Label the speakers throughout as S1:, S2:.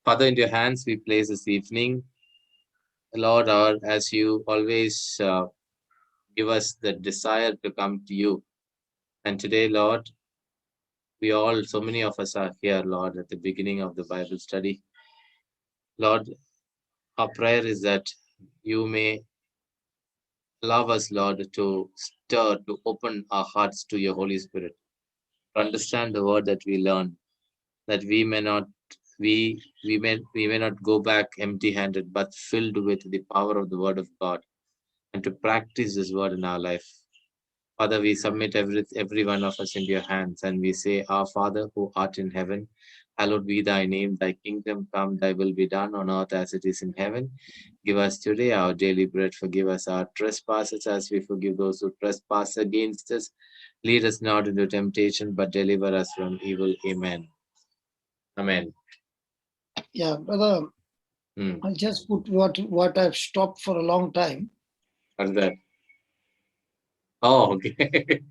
S1: Father, into your hands we place this evening. Lord, as you always give us the desire to come to you. And today, Lord, so many of us are here, Lord, at the beginning of the Bible study. Lord, our prayer is that you may allow us, Lord, to open our hearts to your Holy Spirit, to understand the word that we learn, that we may not go back empty-handed, but filled with the power of the word of God, and to practice this word in our life. Father, we submit every one of us into your hands, and we say, Our Father who art in heaven, hallowed be thy name. Thy kingdom come, thy will be done on earth as it is in heaven. Give us today our daily bread. Forgive us our trespasses as we forgive those who trespass against us. Lead us not into temptation, but deliver us from evil. Amen. Amen.
S2: Yeah, brother, I'll just put what I've stopped for a long time.
S1: What's that? Oh, okay.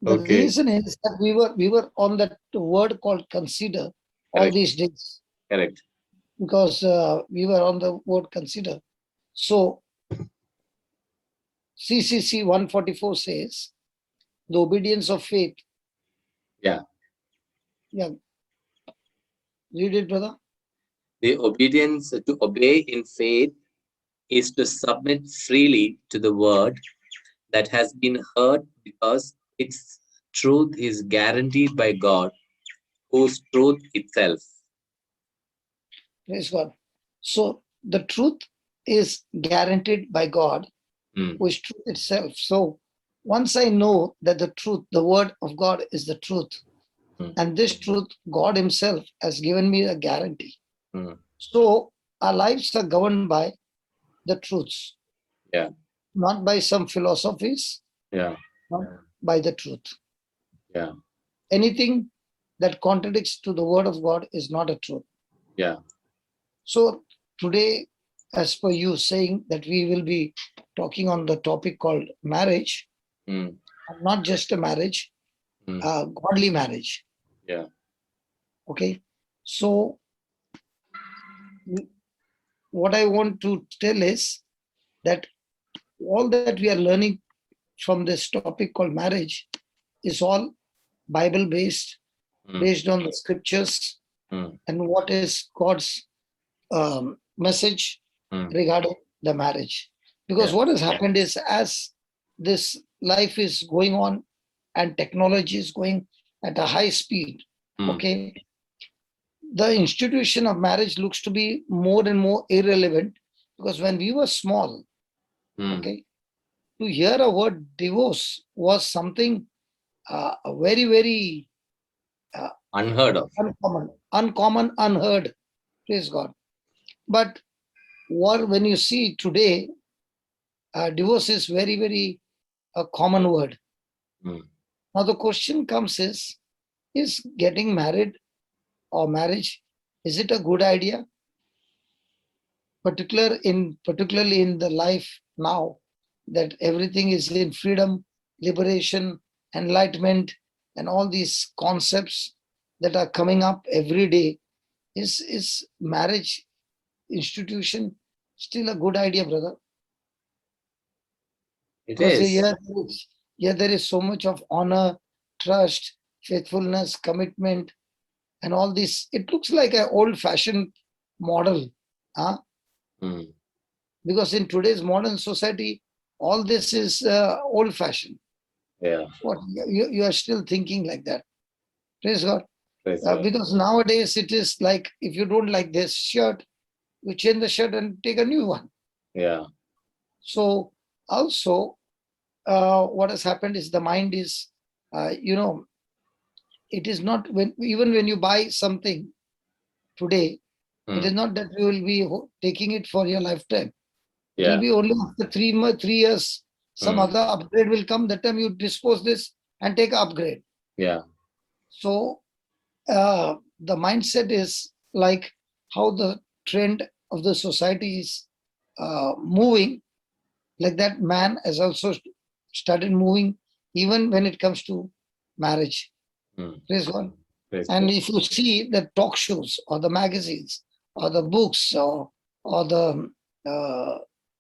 S2: The reason is that we were on that word called consider all these days.
S1: Correct.
S2: Because we were on the word consider. So CCC 144 says the obedience of faith.
S1: Yeah.
S2: Yeah. Read it, brother.
S1: The obedience to obey in faith is to submit freely to the word that has been heard, because its truth is guaranteed by God, whose truth itself.
S2: Praise God. So the truth is guaranteed by God, who is truth itself. So once I know that the truth, the word of God is the truth, and this truth, God himself has given me a guarantee. So our lives are governed by the truths.
S1: Yeah.
S2: Not by some philosophies.
S1: Yeah.
S2: Not by the truth.
S1: Yeah.
S2: Anything that contradicts to the word of God is not a truth.
S1: Yeah.
S2: So today, as per you saying that we will be talking on the topic called marriage, not just a marriage, godly marriage.
S1: Yeah.
S2: Okay. So what I want to tell is that all that we are learning from this topic called marriage is all Bible based, based on the scriptures and what is God's message regarding the marriage. Because what has happened is, as this life is going on and technology is going at a high speed, okay, the institution of marriage looks to be more and more irrelevant. Because when we were small, okay, to hear a word divorce was something very, very
S1: unheard of,
S2: uncommon, unheard. Praise God. But when you see today, divorce is very, very a common word. Now the question comes is getting married or marriage, is it a good idea? Particularly in the life now, that everything is in freedom, liberation, enlightenment, and all these concepts that are coming up every day, is marriage institution still a good idea, brother?
S1: Because
S2: there is so much of honor, trust, faithfulness, commitment, and all this. It looks like an old-fashioned model, huh? Because in today's modern society, all this is old-fashioned.
S1: Yeah.
S2: What you are still thinking like that? Praise God. Because nowadays it is like, if you don't like this shirt, you change the shirt and take a new one.
S1: Yeah.
S2: So also, what has happened is the mind is, it is not even when you buy something today, it is not that you will be taking it for your lifetime. It will be only after 3 years, some other upgrade will come. That time you dispose this and take upgrade.
S1: Yeah.
S2: So the mindset is like how the trend of the society is moving. Like that, man has also started moving, even when it comes to marriage. Praise God.
S1: Praise
S2: And
S1: God.
S2: if you see the talk shows or the magazines or the books or the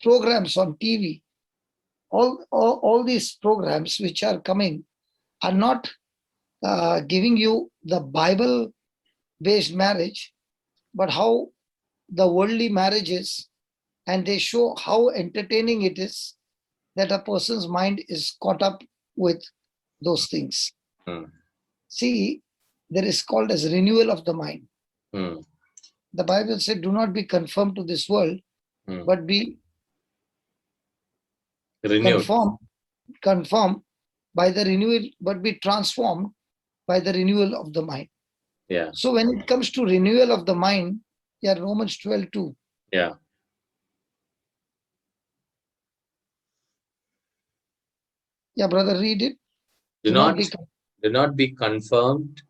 S2: programs on TV, all these programs which are coming are not giving you the Bible based marriage, but how the worldly marriage is, and they show how entertaining it is that a person's mind is caught up with those things.
S1: Mm.
S2: See, there is called as renewal of the mind.
S1: Mm.
S2: The Bible said, do not be conformed to this world,
S1: Mm.
S2: but be
S1: Renewed.
S2: conformed by the renewal, but be transformed by the renewal of the mind.
S1: Yeah.
S2: So when it comes to renewal of the mind, yeah, Romans 12:2.
S1: Yeah.
S2: Yeah, brother, read it.
S1: Do
S2: Do not
S1: not
S2: be
S1: do not be conformed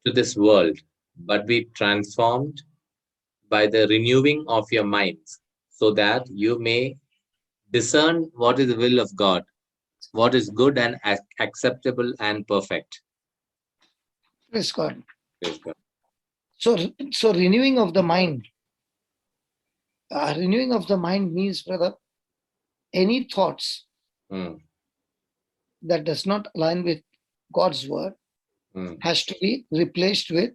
S1: to this world, but be transformed by the renewing of your minds, so that you may discern what is the will of God, what is good and acceptable and perfect.
S2: praise God.
S1: Praise God.
S2: So, so renewing of the mind means, brother, any thoughts
S1: Mm.
S2: that does not align with God's word
S1: Mm.
S2: has to be replaced with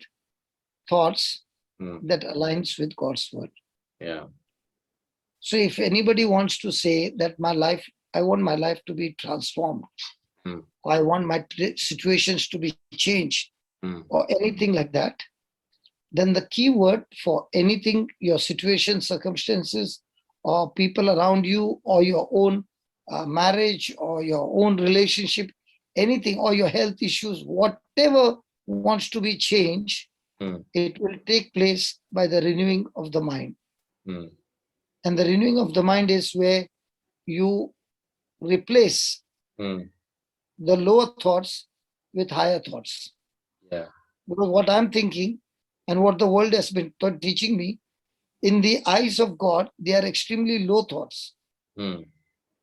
S2: thoughts
S1: Mm.
S2: that aligns with God's word.
S1: Yeah.
S2: So if anybody wants to say that I want my life to be transformed,
S1: Mm.
S2: or I want my situations to be changed,
S1: Mm.
S2: or anything like that, then the key word for anything, your situation, circumstances, or people around you, or your own marriage, or your own relationship, anything, or your health issues, whatever wants to be changed,
S1: Mm.
S2: it will take place by the renewing of the mind.
S1: Mm.
S2: And the renewing of the mind is where you replace
S1: Mm.
S2: the lower thoughts with higher thoughts.
S1: Yeah.
S2: Because what I'm thinking and what the world has been teaching me, in the eyes of God, they are extremely low thoughts.
S1: Mm.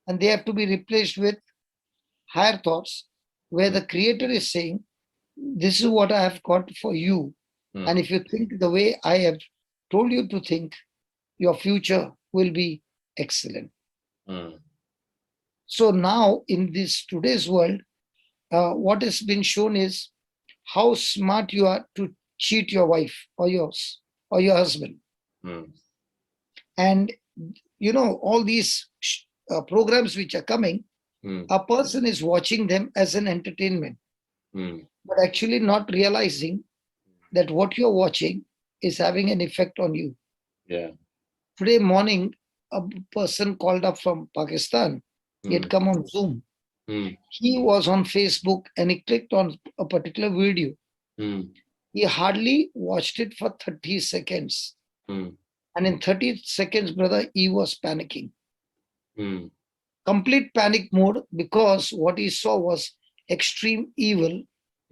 S2: And they have to be replaced with higher thoughts, where
S1: Mm.
S2: the Creator is saying, this is what I have got for you. And
S1: Mm.
S2: if you think the way I have told you to think, your future will be excellent.
S1: Mm.
S2: So now in this today's world, what has been shown is how smart you are to cheat your wife or your husband.
S1: Mm.
S2: And all these programs which are coming,
S1: Mm.
S2: a person is watching them as an entertainment,
S1: Mm.
S2: but actually not realizing that what you're watching is having an effect on you.
S1: Yeah.
S2: Today morning, a person called up from Pakistan. He had
S1: Mm.
S2: come on Zoom.
S1: Mm.
S2: He was on Facebook and he clicked on a particular video.
S1: Mm.
S2: He hardly watched it for 30 seconds.
S1: Mm.
S2: And in 30 seconds, brother, he was panicking.
S1: Mm.
S2: Complete panic mode, because what he saw was extreme evil.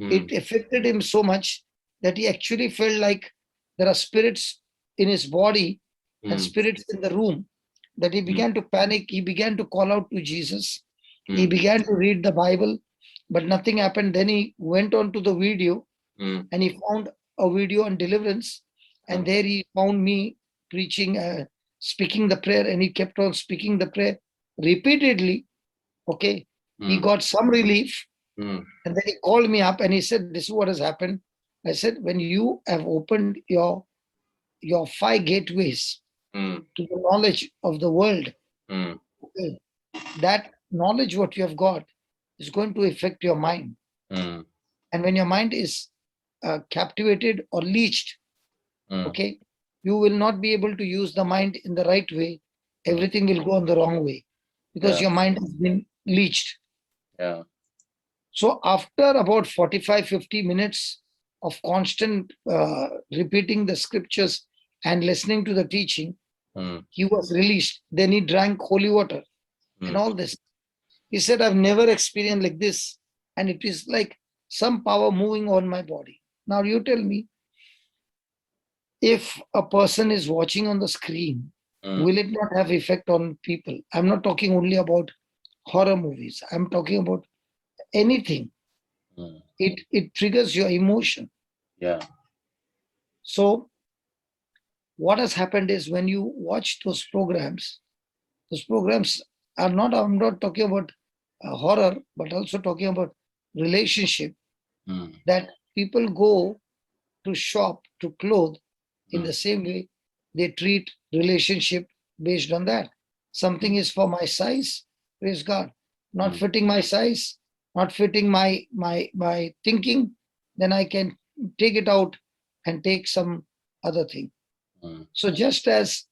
S1: Mm.
S2: It affected him so much that he actually felt like there are spirits in his body and
S1: Mm.
S2: spirits in the room, that he
S1: Mm.
S2: began to panic. He began to call out to Jesus. He
S1: Mm.
S2: began to read the Bible, but nothing happened. Then he went on to the video
S1: Mm.
S2: and he found a video on deliverance. And
S1: Mm.
S2: there he found me preaching, speaking the prayer, and he kept on speaking the prayer repeatedly. Okay. He
S1: Mm.
S2: got some relief.
S1: Mm.
S2: And then he called me up and he said, this is what has happened. I said, when you have opened your 5 gateways
S1: Mm.
S2: to the knowledge of the world,
S1: Mm.
S2: okay, that knowledge what you have got is going to affect your mind.
S1: Mm.
S2: And when your mind is captivated or leached,
S1: Mm.
S2: okay, you will not be able to use the mind in the right way.
S1: Mm.
S2: Everything will go on the wrong way because
S1: Yeah.
S2: your mind has been leached.
S1: Yeah.
S2: So after about 45, 50 minutes of constant repeating the scriptures and listening to the teaching,
S1: Mm.
S2: he was released. Then he drank holy water and
S1: Mm.
S2: all this. He said, I've never experienced like this. And it is like some power moving on my body. Now you tell me, if a person is watching on the screen,
S1: Mm.
S2: will it not have effect on people? I'm not talking only about horror movies. I'm talking about anything.
S1: Mm.
S2: It triggers your emotion.
S1: Yeah.
S2: So what has happened is when you watch those programs are not, I'm not talking about horror, but also talking about relationship,
S1: Mm.
S2: that people go to shop to clothe in
S1: Mm.
S2: the same way they treat relationship based on that. Something is for my size, praise God. Not
S1: Mm.
S2: fitting my size, not fitting my thinking, then I can take it out and take some other thing.
S1: Mm.
S2: So just as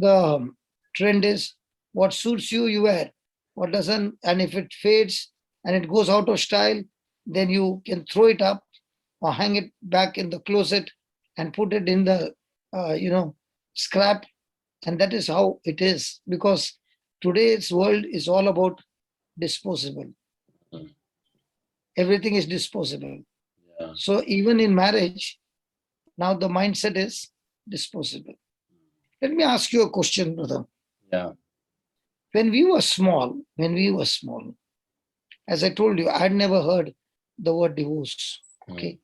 S2: the trend is what suits you, you wear. What doesn't, and if it fades and it goes out of style, then you can throw it up or hang it back in the closet and put it in the scrap. And that is how it is, because today's world is all about disposable.
S1: Mm.
S2: Everything is disposable.
S1: Yeah.
S2: So even in marriage, now the mindset is disposable. Let me ask you a question, brother.
S1: Yeah.
S2: When we were small, as I told you, I'd never heard the word divorce.
S1: Mm.
S2: Okay.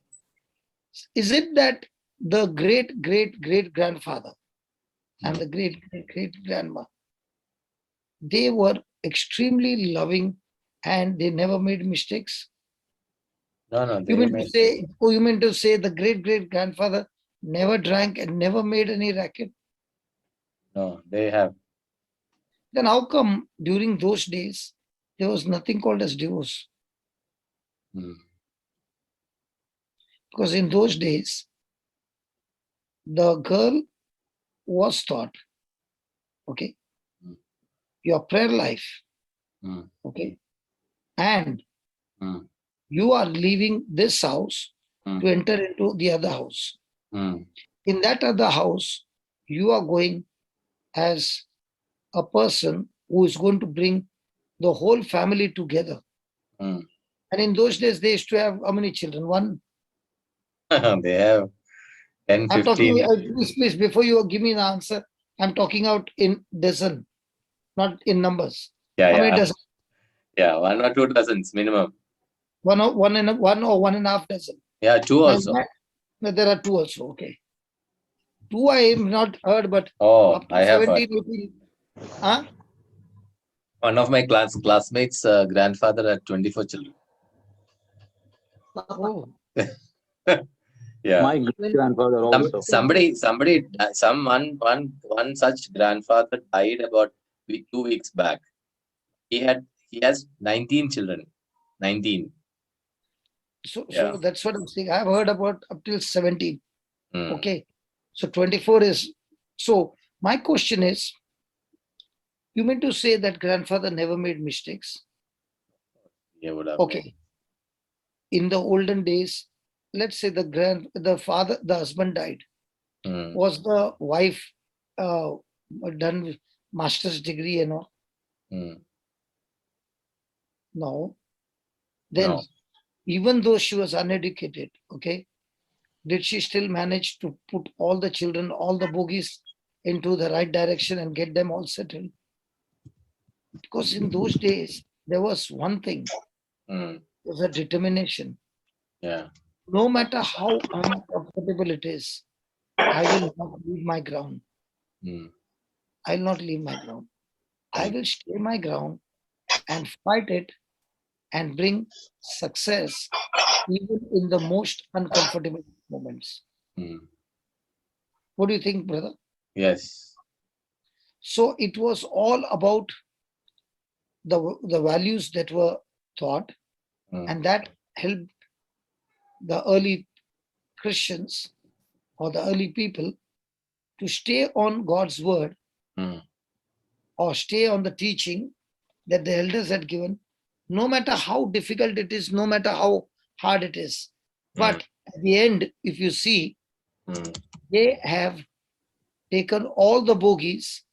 S2: Is it that the great great great grandfather and
S1: Mm.
S2: the great great great grandma, they were extremely loving and they never made mistakes?
S1: No, no,
S2: You
S1: they
S2: mean to
S1: made.
S2: say, you mean to say the great great grandfather never drank and never made any racket?
S1: No, they have.
S2: Then how come during those days there was nothing called as divorce?
S1: Mm.
S2: Because in those days, the girl was taught, okay,
S1: Mm.
S2: your prayer life,
S1: Mm.
S2: okay, and
S1: Mm.
S2: you are leaving this house to
S1: Mm.
S2: enter into the other house.
S1: Mm.
S2: In that other house, you are going as a person who is going to bring the whole family together.
S1: Mm.
S2: And in those days, they used to have how many children? One.
S1: They have 10,
S2: I'm talking,
S1: 15.
S2: please, before you give me the answer, I'm talking out in dozen, not in numbers.
S1: Yeah,
S2: How many
S1: yeah.
S2: dozen?
S1: Yeah, 1 or 2 dozens minimum.
S2: One and a half dozen.
S1: Yeah, two
S2: Now,
S1: also.
S2: there are two also. Okay. Two I have not heard, but
S1: Oh,
S2: up to
S1: I have heard.
S2: 17, 18. Huh?
S1: One of my classmates' grandfather had 24 children.
S2: Oh,
S1: Yeah.
S3: My great grandfather also.
S1: One such grandfather died about 2 weeks back. He has 19 children. 19.
S2: so
S1: Yeah.
S2: that's what I'm saying. I've heard about up till 17.
S1: Mm.
S2: Okay. So 24 is. So my question is, you mean to say that grandfather never made mistakes?
S1: He would have made.
S2: Okay. In the olden days, let's say the husband died.
S1: Mm.
S2: Was the wife uh, done with master's degree and all?
S1: Mm.
S2: No.
S1: No.
S2: Then, even though she was uneducated, okay, did she still manage to put all the children, all the bogies into the right direction and get them all settled? Because in those days, there was one thing,
S1: Mm.
S2: was a determination.
S1: Yeah.
S2: No matter how uncomfortable it is, I will not leave my ground.
S1: Mm.
S2: I will not leave my ground. I
S1: Mm.
S2: will stay my ground and fight it and bring success even in the most uncomfortable moments.
S1: Mm.
S2: What do you think, brother?
S1: Yes.
S2: So it was all about the values that were taught,
S1: Mm.
S2: and that helped the early Christians or the early people to stay on God's word
S1: Mm.
S2: or stay on the teaching that the elders had given, no matter how difficult it is, no matter how hard it is.
S1: Mm.
S2: But at the end, if you see,
S1: Mm.
S2: they have taken all the bogies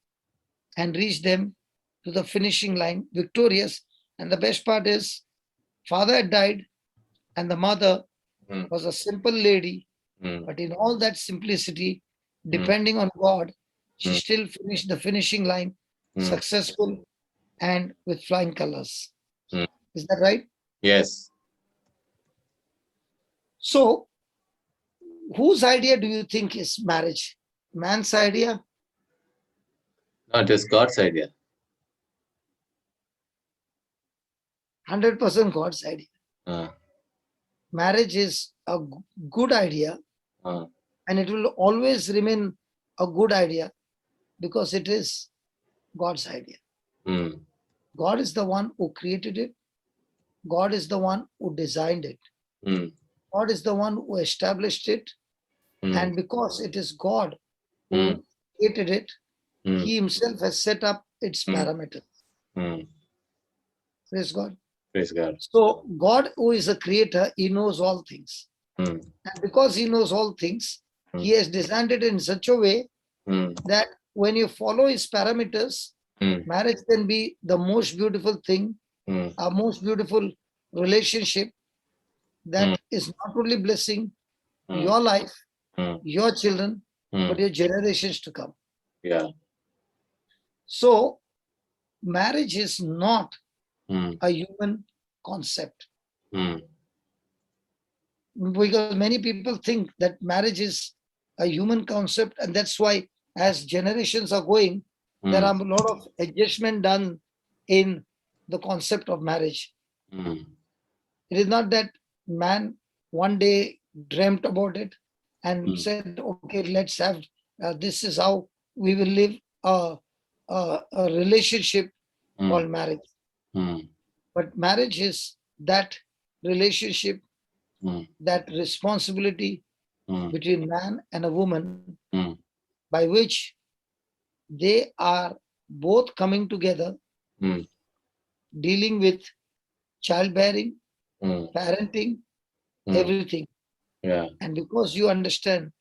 S2: and reached them to the finishing line victorious. And the best part is, father had died and the mother
S1: Mm.
S2: was a simple lady,
S1: Mm.
S2: but in all that simplicity,
S1: Mm.
S2: depending on God, she
S1: Mm.
S2: still finished the finishing line
S1: Mm.
S2: successful and with flying colors.
S1: Mm.
S2: Is that right?
S1: Yes.
S2: So whose idea do you think is marriage? Man's idea?
S1: No, it is God's idea.
S2: 100% God's idea.
S1: Uh,
S2: Marriage is a good idea, and it will always remain a good idea because it is God's idea.
S1: mm,
S2: God is the one who created it. God is the one who designed it.
S1: mm,
S2: God is the one who established it.
S1: mm,
S2: And because it is God who
S1: mm,
S2: created it,
S1: mm,
S2: He Himself has set up its
S1: mm,
S2: parameters.
S1: mm.
S2: Praise God.
S1: Praise God.
S2: So, God, who is a creator, He knows all things.
S1: Mm,
S2: And because He knows all things, He has designed it in such a way
S1: mm,
S2: that when you follow His parameters,
S1: mm,
S2: marriage can be the most beautiful thing,
S1: mm,
S2: a most beautiful relationship that
S1: mm,
S2: is not only blessing
S1: mm,
S2: your life,
S1: mm,
S2: your children, but
S1: mm.
S2: your generations to come.
S1: Yeah.
S2: So, marriage is not
S1: Mm,
S2: a human concept
S1: mm,
S2: because many people think that marriage is a human concept, and that's why, as generations are going, there
S1: mm,
S2: are a lot of adjustment done in the concept of marriage.
S1: mm,
S2: It is not that man one day dreamt about it and
S1: mm,
S2: said, okay, let's have this is how we will live a relationship
S1: mm,
S2: called marriage.
S1: mm,
S2: But marriage is that relationship,
S1: mm,
S2: that responsibility
S1: mm,
S2: between man and a woman
S1: mm,
S2: by which they are both coming together,
S1: mm,
S2: dealing with childbearing,
S1: mm,
S2: parenting,
S1: mm.
S2: everything.
S1: Yeah.
S2: And because you understand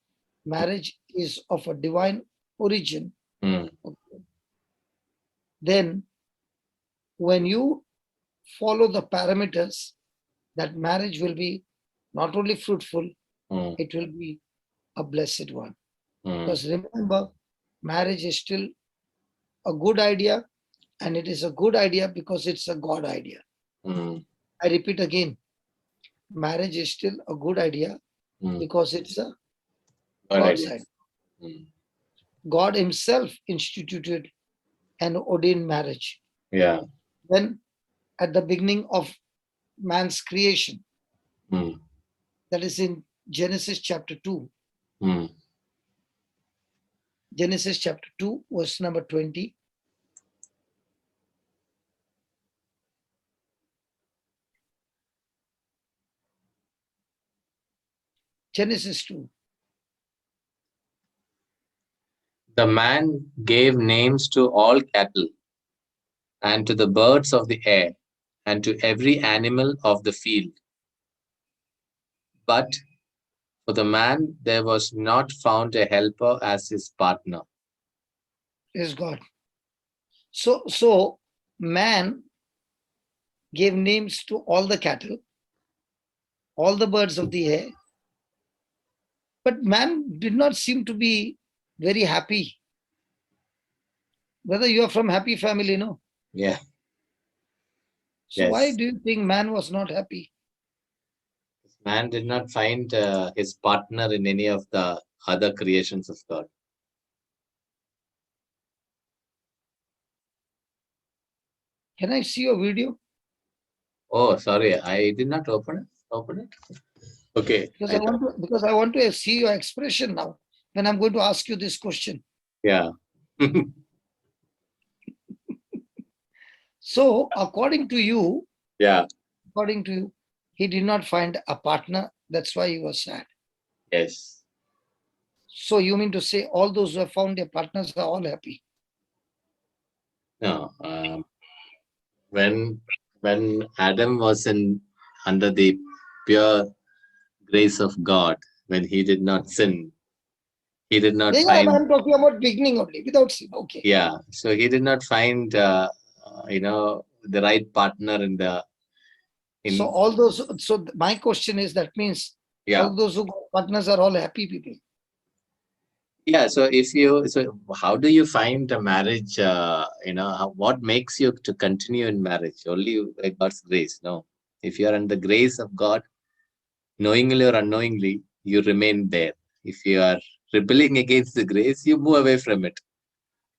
S2: marriage is of a divine origin,
S1: Mm,
S2: then when you follow the parameters, that marriage will be not only fruitful,
S1: mm,
S2: it will be a blessed one.
S1: mm,
S2: Because remember, marriage is still a good idea, and it is a good idea because it's a God idea.
S1: mm.
S2: I repeat again, marriage is still a good idea
S1: Mm.
S2: because it's a
S1: Good
S2: God's
S1: idea.
S2: idea.
S1: Mm.
S2: God Himself instituted and ordained marriage.
S1: Yeah.
S2: Then, at the beginning of man's creation,
S1: Mm,
S2: that is in Genesis chapter 2.
S1: mm.
S2: Genesis chapter 2, verse number 20. Genesis 2.
S1: The man gave names to all cattle, and to the birds of the air, and to every animal of the field. But for the man there was not found a helper as his partner.
S2: Is God. So man gave names to all the cattle, all the birds of the air, but man did not seem to be very happy. Whether you are from happy family, no?
S1: Yeah.
S2: So why
S1: Yes.
S2: do you think man was not happy?
S1: Man did not find his partner in any of the other creations of God.
S2: Can I see your video?
S1: Oh, sorry, I did not open it. Open it. Okay.
S2: Because I want to see your expression now when I'm going to ask you this question.
S1: Yeah.
S2: So according to you,
S1: Yeah.
S2: he did not find a partner. That's why he was sad.
S1: Yes.
S2: So you mean to say all those who have found their partners are all happy?
S1: No. When Adam was in under the pure grace of God, when he did not sin, he did not
S2: Yeah,
S1: find.
S2: I'm talking about beginning only, without sin. Okay.
S1: Yeah. So he did not find the right partner in the
S2: So
S1: in.
S2: all those. So my question is that means
S1: Yeah.
S2: all those who got partners are all happy people.
S1: Yeah. So if you so how do you find a marriage? What makes you to continue in marriage? Only by God's grace. No. If you are in the grace of God, knowingly or unknowingly, you remain there. If you are rebelling against the grace, you move away from it.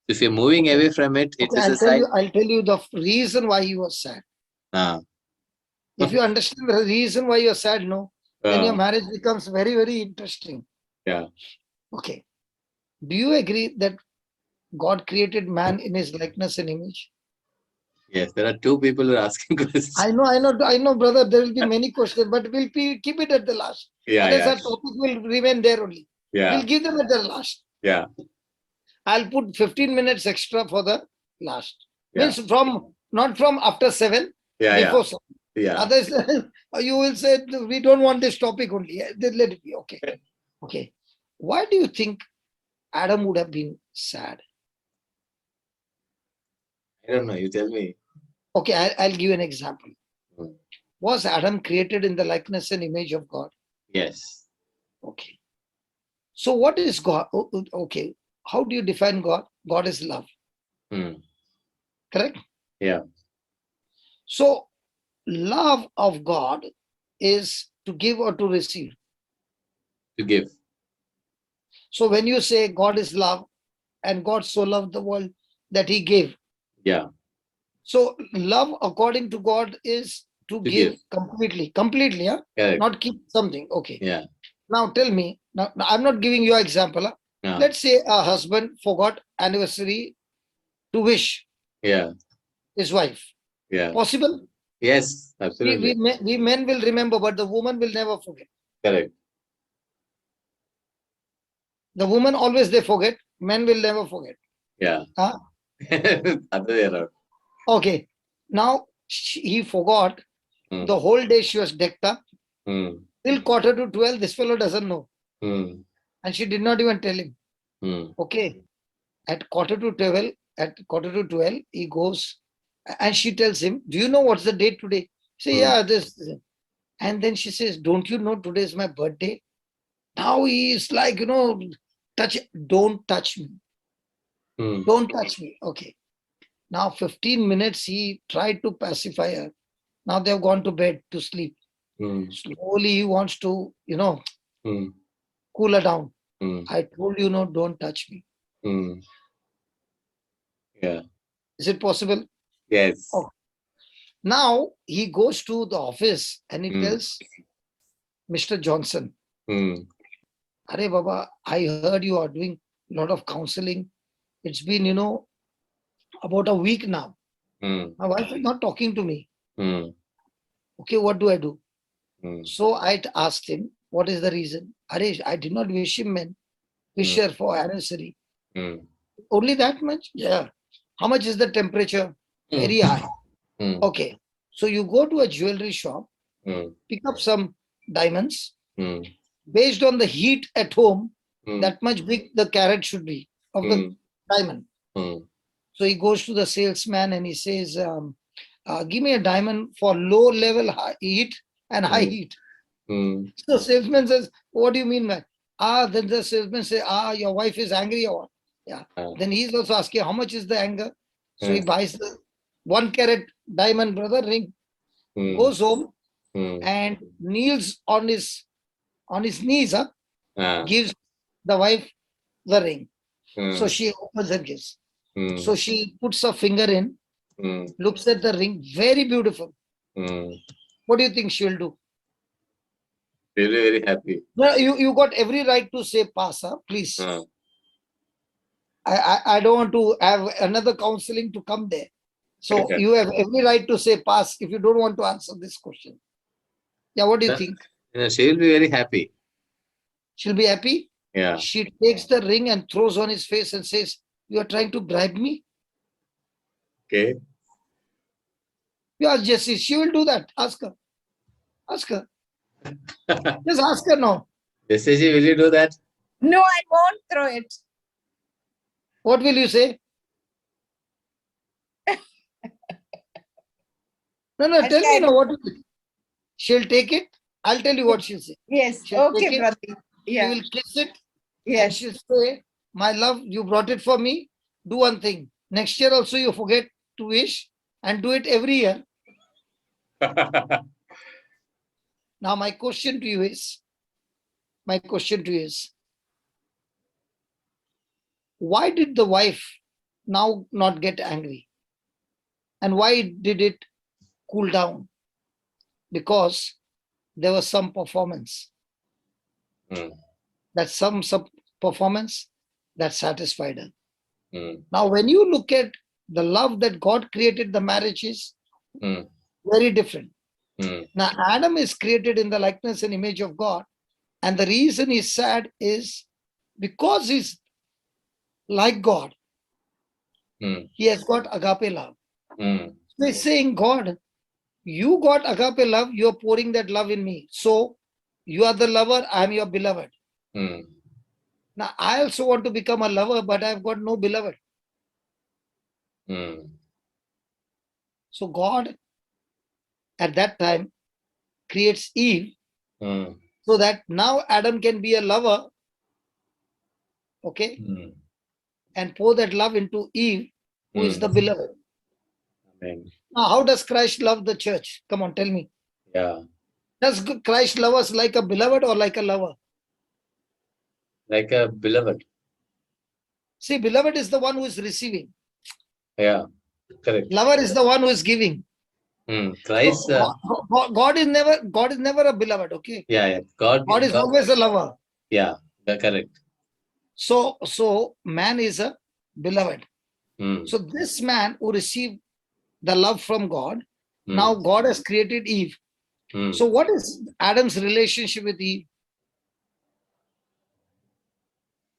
S1: If you're moving
S2: Okay.
S1: away from it, it
S2: Okay,
S1: is a sign.
S2: I'll tell you the reason why he was sad.
S1: Ah,
S2: If you understand the reason why you're sad, no, then your
S1: ah,
S2: marriage becomes very, very interesting.
S1: yeah.
S2: Okay. Do you agree that God created man in his likeness and image?
S1: Yes, there are two people who are asking questions.
S2: I know, brother. There will be many questions, but keep it at the last.
S1: Yeah,
S2: Otherwise,
S1: yeah,
S2: our topic will remain there only.
S1: yeah,
S2: We'll give them at the last.
S1: yeah,
S2: I'll put 15 minutes extra for the last.
S1: yeah,
S2: Means from not from after 7,
S1: yeah, yeah,
S2: before 7.
S1: yeah.
S2: Others, you will say we don't want this topic only. Then let it be. Okay. Okay. Why do you think Adam would have been sad?
S1: I don't know. You tell me.
S2: Okay, I'll give you an example.
S1: Hmm.
S2: Was Adam created in the likeness and image of God?
S1: Yes.
S2: Okay. So what is God? Okay. How do you define God? God is love.
S1: Hmm.
S2: Correct?
S1: Yeah.
S2: So love of God is to give or to receive.
S1: To give.
S2: So when you say God is love and God so loved the world that he gave.
S1: Yeah.
S2: So love according to God is to
S1: To
S2: give
S1: give.
S2: completely, yeah?
S1: Correct.
S2: Not keep something. Okay.
S1: Yeah.
S2: Now tell me, now I'm not giving you an example. Huh?
S1: Yeah.
S2: Let's say a husband forgot anniversary to wish
S1: Yeah.
S2: his wife.
S1: Yeah.
S2: Possible?
S1: Yes. Absolutely.
S2: We men will remember, but the woman will never forget.
S1: Correct.
S2: The woman always they forget, men will never forget.
S1: Yeah.
S2: Huh?
S1: Other way around.
S2: Okay. Now he forgot.
S1: Hmm.
S2: The whole day she was decked up.
S1: Hmm.
S2: Till quarter to 12, this fellow doesn't know.
S1: Hmm.
S2: And she did not even tell him.
S1: Hmm.
S2: Okay. At quarter to 12, he goes and she tells him, do you know what's the date today? Say,
S1: Hmm.
S2: yeah, this. And then she says, don't you know today is my birthday? Now he is like, don't touch me.
S1: Hmm.
S2: Don't touch me. Okay. Now 15 minutes he tried to pacify her. Now they've gone to bed to sleep.
S1: Hmm.
S2: Slowly he wants to,
S1: Hmm.
S2: cool her down.
S1: Hmm.
S2: I told you, no, don't touch me.
S1: Hmm. Yeah.
S2: Is it possible?
S1: Yes.
S2: Okay. Now he goes to the office and he
S1: Hmm.
S2: tells Mr. Johnson,
S1: Hmm.
S2: Are Baba, I heard you are doing a lot of counseling. It's been, about a week now.
S1: Hmm.
S2: My wife is not talking to me.
S1: Hmm.
S2: Okay, what do I do?
S1: Hmm.
S2: So I asked him, what is the reason? Aresh, I did not wish him, man. Wish
S1: Hmm.
S2: her for anniversary.
S1: Hmm.
S2: Only that much? Yeah. How much is the temperature?
S1: Hmm.
S2: Very high.
S1: Hmm.
S2: Okay. So you go to a jewelry shop,
S1: Hmm.
S2: pick up some diamonds.
S1: Hmm.
S2: Based on the heat at home,
S1: Hmm.
S2: that much big the carat should be of
S1: Hmm.
S2: the diamond.
S1: Hmm.
S2: So he goes to the salesman and he says, give me a diamond for low level heat and high
S1: Hmm.
S2: heat.
S1: Hmm.
S2: So salesman says, what do you mean, man? Then the salesman says, your wife is angry or what? Yeah.
S1: Ah.
S2: Then he's also asking, how much is the anger? So he
S1: Hmm.
S2: buys the 1 carat diamond, brother, ring,
S1: Hmm.
S2: goes home
S1: Hmm.
S2: and kneels on his knees,
S1: Ah.
S2: gives the wife the ring.
S1: Hmm.
S2: So she opens and gives.
S1: Hmm.
S2: So she puts her finger in,
S1: Hmm.
S2: looks at the ring, very beautiful.
S1: Hmm.
S2: What do you think she will do?
S1: Really very happy.
S2: No, you got every right to say pass, please.
S1: Ah.
S2: I don't want to have another counseling to come there. So you have every right to say pass if you don't want to answer this question. Yeah, what do you think?
S1: Yeah, she will be very happy.
S2: She'll be happy?
S1: Yeah.
S2: She takes the ring and throws on his face and says, you are trying to bribe me?
S1: Okay.
S2: Yeah, Jessie, she will do that. Ask her. Ask her. Just ask her now.
S1: JCG, will you do that?
S3: No, I won't throw it.
S2: What will you say? No, tell me now. What will you? She'll take it. I'll tell you what she'll say.
S3: Yes.
S2: She'll
S3: Okay,
S2: take it.
S3: brother.
S2: She
S3: Yeah.
S2: will kiss it. And
S3: Yes.
S2: she'll say, my love, you brought it for me. Do one thing. Next year also you forget to wish and do it every year. Now my question to you is, my question to you is, why did the wife now not get angry? And why did it cool down? Because there was some performance. That some performance that satisfied her. Now, when you look at the love that God created the marriage is very different. Now, Adam is created in the likeness and image of God. And the reason he's sad is because he's like God. He has got agape love. So he's saying, God, you got agape love, you're pouring that love in me. So you are the lover, I'm your beloved. Now, I also want to become a lover, but I've got no beloved. So God, at that time, creates Eve so that now Adam can be a lover, okay, and pour that love into Eve, who is the beloved.
S1: Amen.
S2: Now, how does Christ love the church? Come on, tell me.
S1: Yeah.
S2: Does Christ love us like a beloved or like a lover?
S1: Like a beloved.
S2: See, beloved is the one who is receiving.
S1: Yeah. Correct.
S2: Lover is the one who is giving.
S1: Christ.
S2: So, God is never a beloved, okay?
S1: Yeah. God
S2: is always a lover.
S1: Yeah. Correct.
S2: So man is a beloved. So this man who received the love from God, now God has created Eve. So what is Adam's relationship with Eve?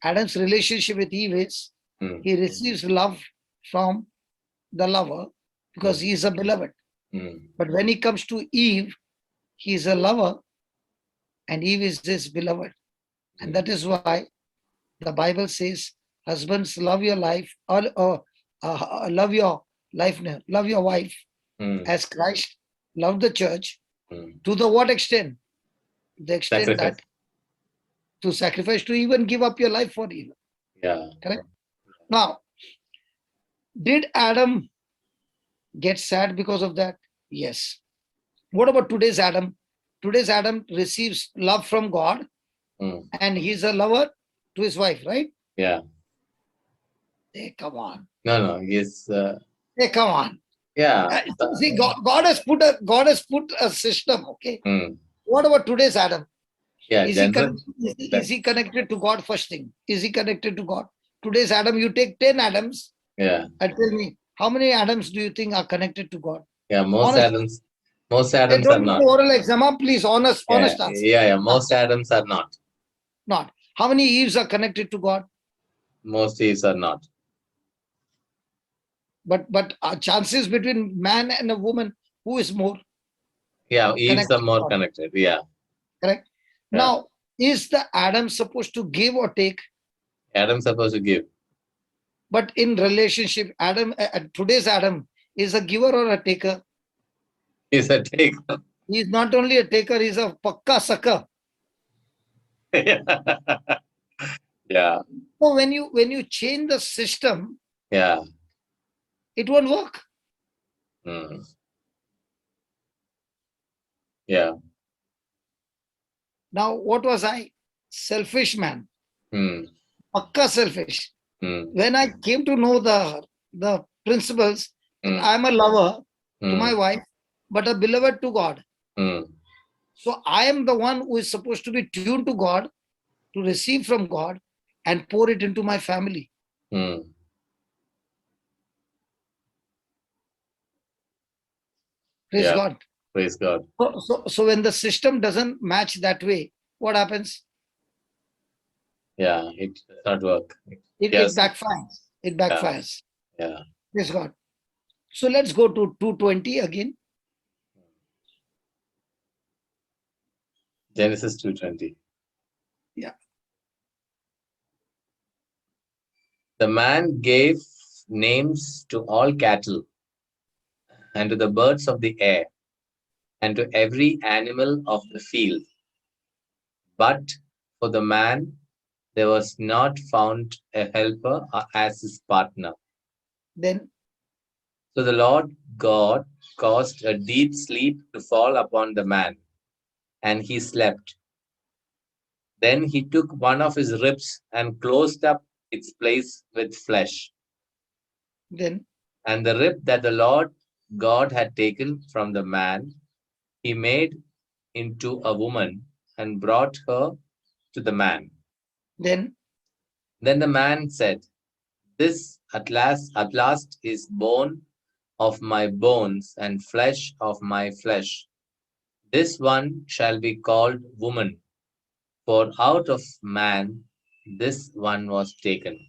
S2: Adam's relationship with Eve is he receives love from the lover because he is a beloved. But when he comes to Eve, he is a lover and Eve is his beloved. And that is why the Bible says, husbands, love your life, or love your life, love your wife as Christ loved the church. To the what extent? The extent
S1: Sacrifice.
S2: that to sacrifice, to even give up your life for Eve.
S1: Yeah.
S2: Correct? Now, did Adam get sad because of that? Yes. What about today's Adam? Today's Adam receives love from God and he's a lover to his wife, right?
S1: Yeah.
S2: Hey, come on.
S1: No. Yes.
S2: Hey, come on.
S1: Yeah.
S2: See, God has put a system, okay? What about today's Adam?
S1: Yeah.
S2: Is he connected to God? First thing, is he connected to God? Today's Adam, you take 10 Adams.
S1: Yeah.
S2: And tell me, how many Adams do you think are connected to God?
S1: Yeah. Most Adams
S2: Hey,
S1: are
S2: don't
S1: not.
S2: do oral exam, please. Honest answer.
S1: Yeah. Most Adams are not.
S2: Not. How many Eves are connected to God?
S1: Most Eves are not.
S2: But chances between man and a woman, who is more?
S1: Yeah. Eves are more connected. Yeah.
S2: Correct.
S1: Yeah.
S2: Now, is the Adam supposed to give or take?
S1: Adam's supposed to give.
S2: But in relationship, Adam, today's Adam is a giver or a taker?
S1: He's a taker.
S2: He's not only a taker, he's a pakka sucker.
S1: Yeah.
S2: So when you change the system,
S1: Yeah.
S2: it won't work.
S1: Yeah.
S2: Now, what was I? Selfish man. Pakka selfish. When I came to know the principles, I'm a lover to my wife, but a beloved to God. So I am the one who is supposed to be tuned to God, to receive from God and pour it into my family. Praise God.
S1: Praise God.
S2: So when the system doesn't match that way, what happens?
S1: Yeah, it does not work.
S2: It backfires. It backfires.
S1: Yeah.
S2: Praise God. So let's go to 2:20 again.
S1: Genesis 2:20.
S2: Yeah.
S1: The man gave names to all cattle and to the birds of the air and to every animal of the field. But for the man, there was not found a helper as his partner.
S2: Then
S1: So the Lord God caused a deep sleep to fall upon the man, and he slept. Then he took one of his ribs and closed up its place with flesh.
S2: Then,
S1: And the rib that the Lord God had taken from the man, he made into a woman and brought her to the man.
S2: then,
S1: Then the man said, This at last is bone of my bones and flesh of my flesh. This one shall be called woman, for out of man this one was taken.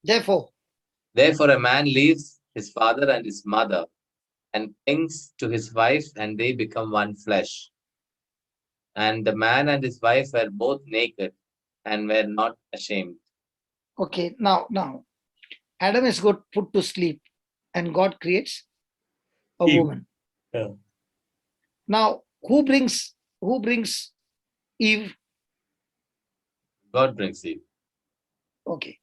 S2: therefore,
S1: Therefore a man leaves his father and his mother and clings to his wife, and they become one flesh. And the man and his wife were both naked and were not ashamed.
S2: okay, now, Adam is got put to sleep and God creates a
S1: Eve.
S2: woman.
S1: Yeah.
S2: Now, who brings Eve?
S1: God brings Eve.
S2: Okay.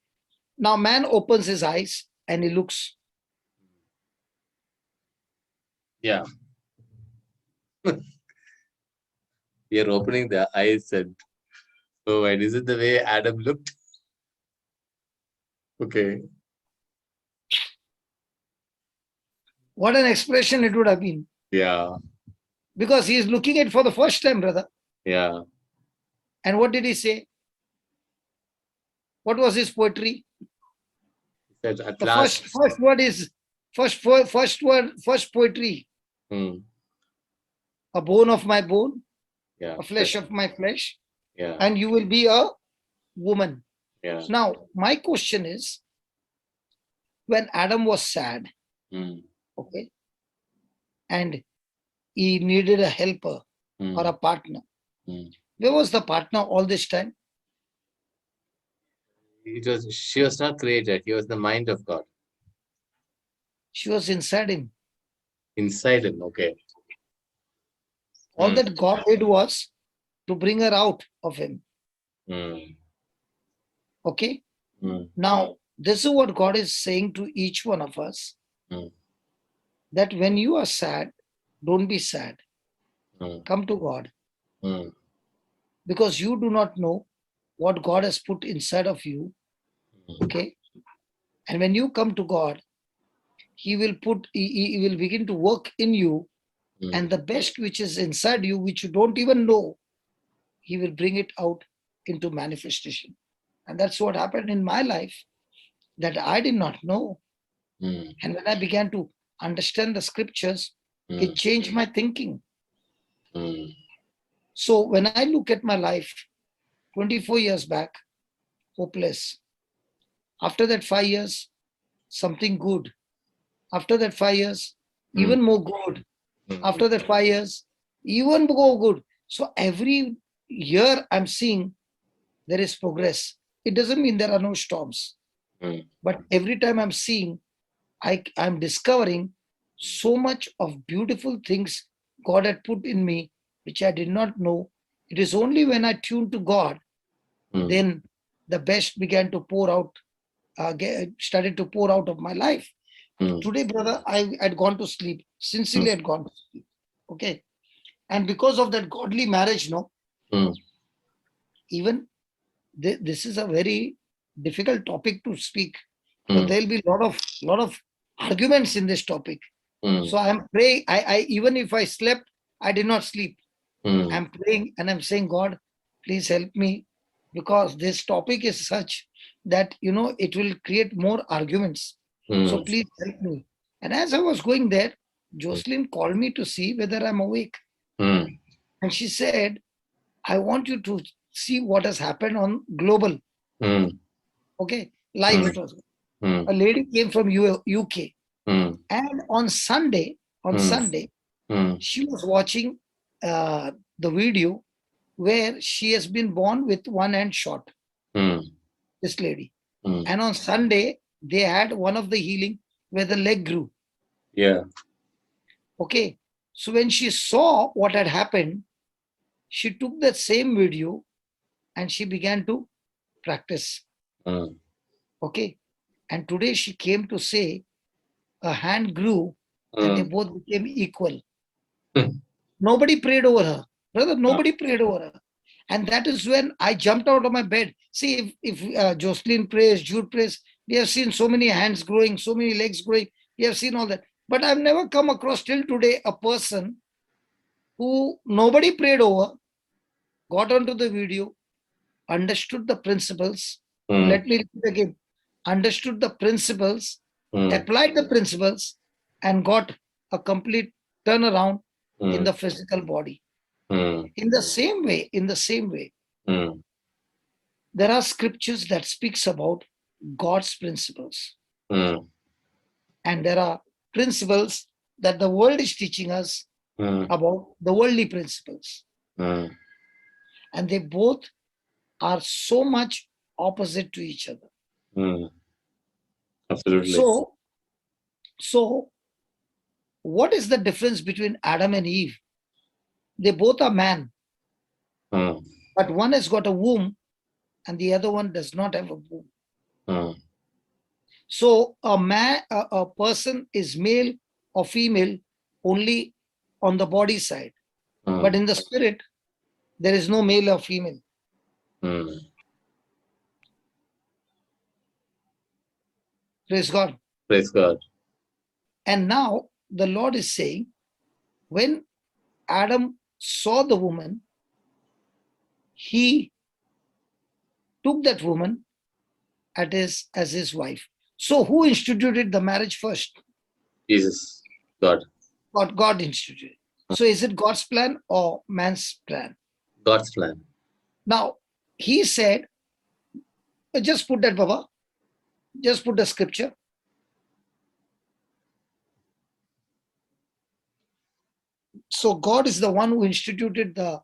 S2: Now, man opens his eyes and he looks.
S1: Yeah. We are opening the eyes and oh, and is it the way Adam looked? Okay.
S2: What an expression it would have been.
S1: Yeah.
S2: Because he is looking at it for the first time, brother.
S1: Yeah.
S2: And what did he say? What was his poetry?
S1: He said, at
S2: The
S1: last.
S2: first word is first poetry. A bone of my bone,
S1: Yeah.
S2: a flesh of my flesh,
S1: Yeah.
S2: and you will be a woman.
S1: Yeah.
S2: Now, my question is, when Adam was sad, okay, and he needed a helper or a partner, where was the partner all this time?
S1: She was not created. He was the mind of God.
S2: She was inside him.
S1: Inside him. Okay.
S2: All that God did was to bring her out of him. Okay. Now, this is what God is saying to each one of us, that when you are sad, don't be sad. Come to God. Because you do not know what God has put inside of you. Okay. And when you come to God, He will begin to work in you, and the best which is inside you, which you don't even know, He will bring it out into manifestation. And that's what happened in my life, that I did not know. And when I began to understand the scriptures, it changed my thinking. So when I look at my life 24 years back, hopeless. After that 5 years, something good. After that 5 years, even more good. After that 5 years, even more good. So every year I'm seeing there is progress. It doesn't mean there are no storms. But every time I'm seeing, I'm discovering so much of beautiful things God had put in me, which I did not know. It is only when I tuned to God, then the best began to pour out, started to pour out of my life. Today, brother, I had gone to sleep. Sincerely, had gone to sleep. Okay. And because of that godly marriage, even this is a very difficult topic to speak. But there'll be a lot of arguments in this topic. So I'm praying. I even if I slept, I did not sleep. I'm praying and I'm saying, God, please help me, because this topic is such that it will create more arguments. So please help me. And as I was going there, Jocelyn called me to see whether I'm awake. And she said, I want you to see what has happened on global. Okay, live it was. A lady came from UK. And on Sunday, she was watching the video where she has been born with one hand shot, this lady. And on Sunday, they had one of the healing where the leg grew.
S1: Yeah.
S2: Okay. So when she saw what had happened, she took that same video and she began to practice. Okay. And today she came to say a hand grew and they both became equal. Nobody prayed over her. Brother, nobody prayed over her. And that is when I jumped out of my bed. See, if Jocelyn prays, Jude prays, we have seen so many hands growing, so many legs growing. We have seen all that. But I've never come across till today a person who nobody prayed over, got onto the video, understood the principles. Let me repeat again. Understood the principles, applied the principles, and got a complete turnaround in the physical body. In the same way, there are scriptures that speaks about God's principles. And there are principles that the world is teaching us about the worldly principles. And they both are so much opposite to each other.
S1: Absolutely.
S2: So what is the difference between Adam and Eve? They both are man, but one has got a womb and the other one does not have a womb. So a person is male or female only on the body side, but in the spirit, there is no male or female. Praise God.
S1: Praise God.
S2: And now the Lord is saying, when Adam saw the woman, he took that woman as his wife. So who instituted the marriage first?
S1: Jesus. God.
S2: God instituted. So is it God's plan or man's plan?
S1: God's plan.
S2: Now, he said, just put that, Baba. Just put the scripture. So God is the one who instituted the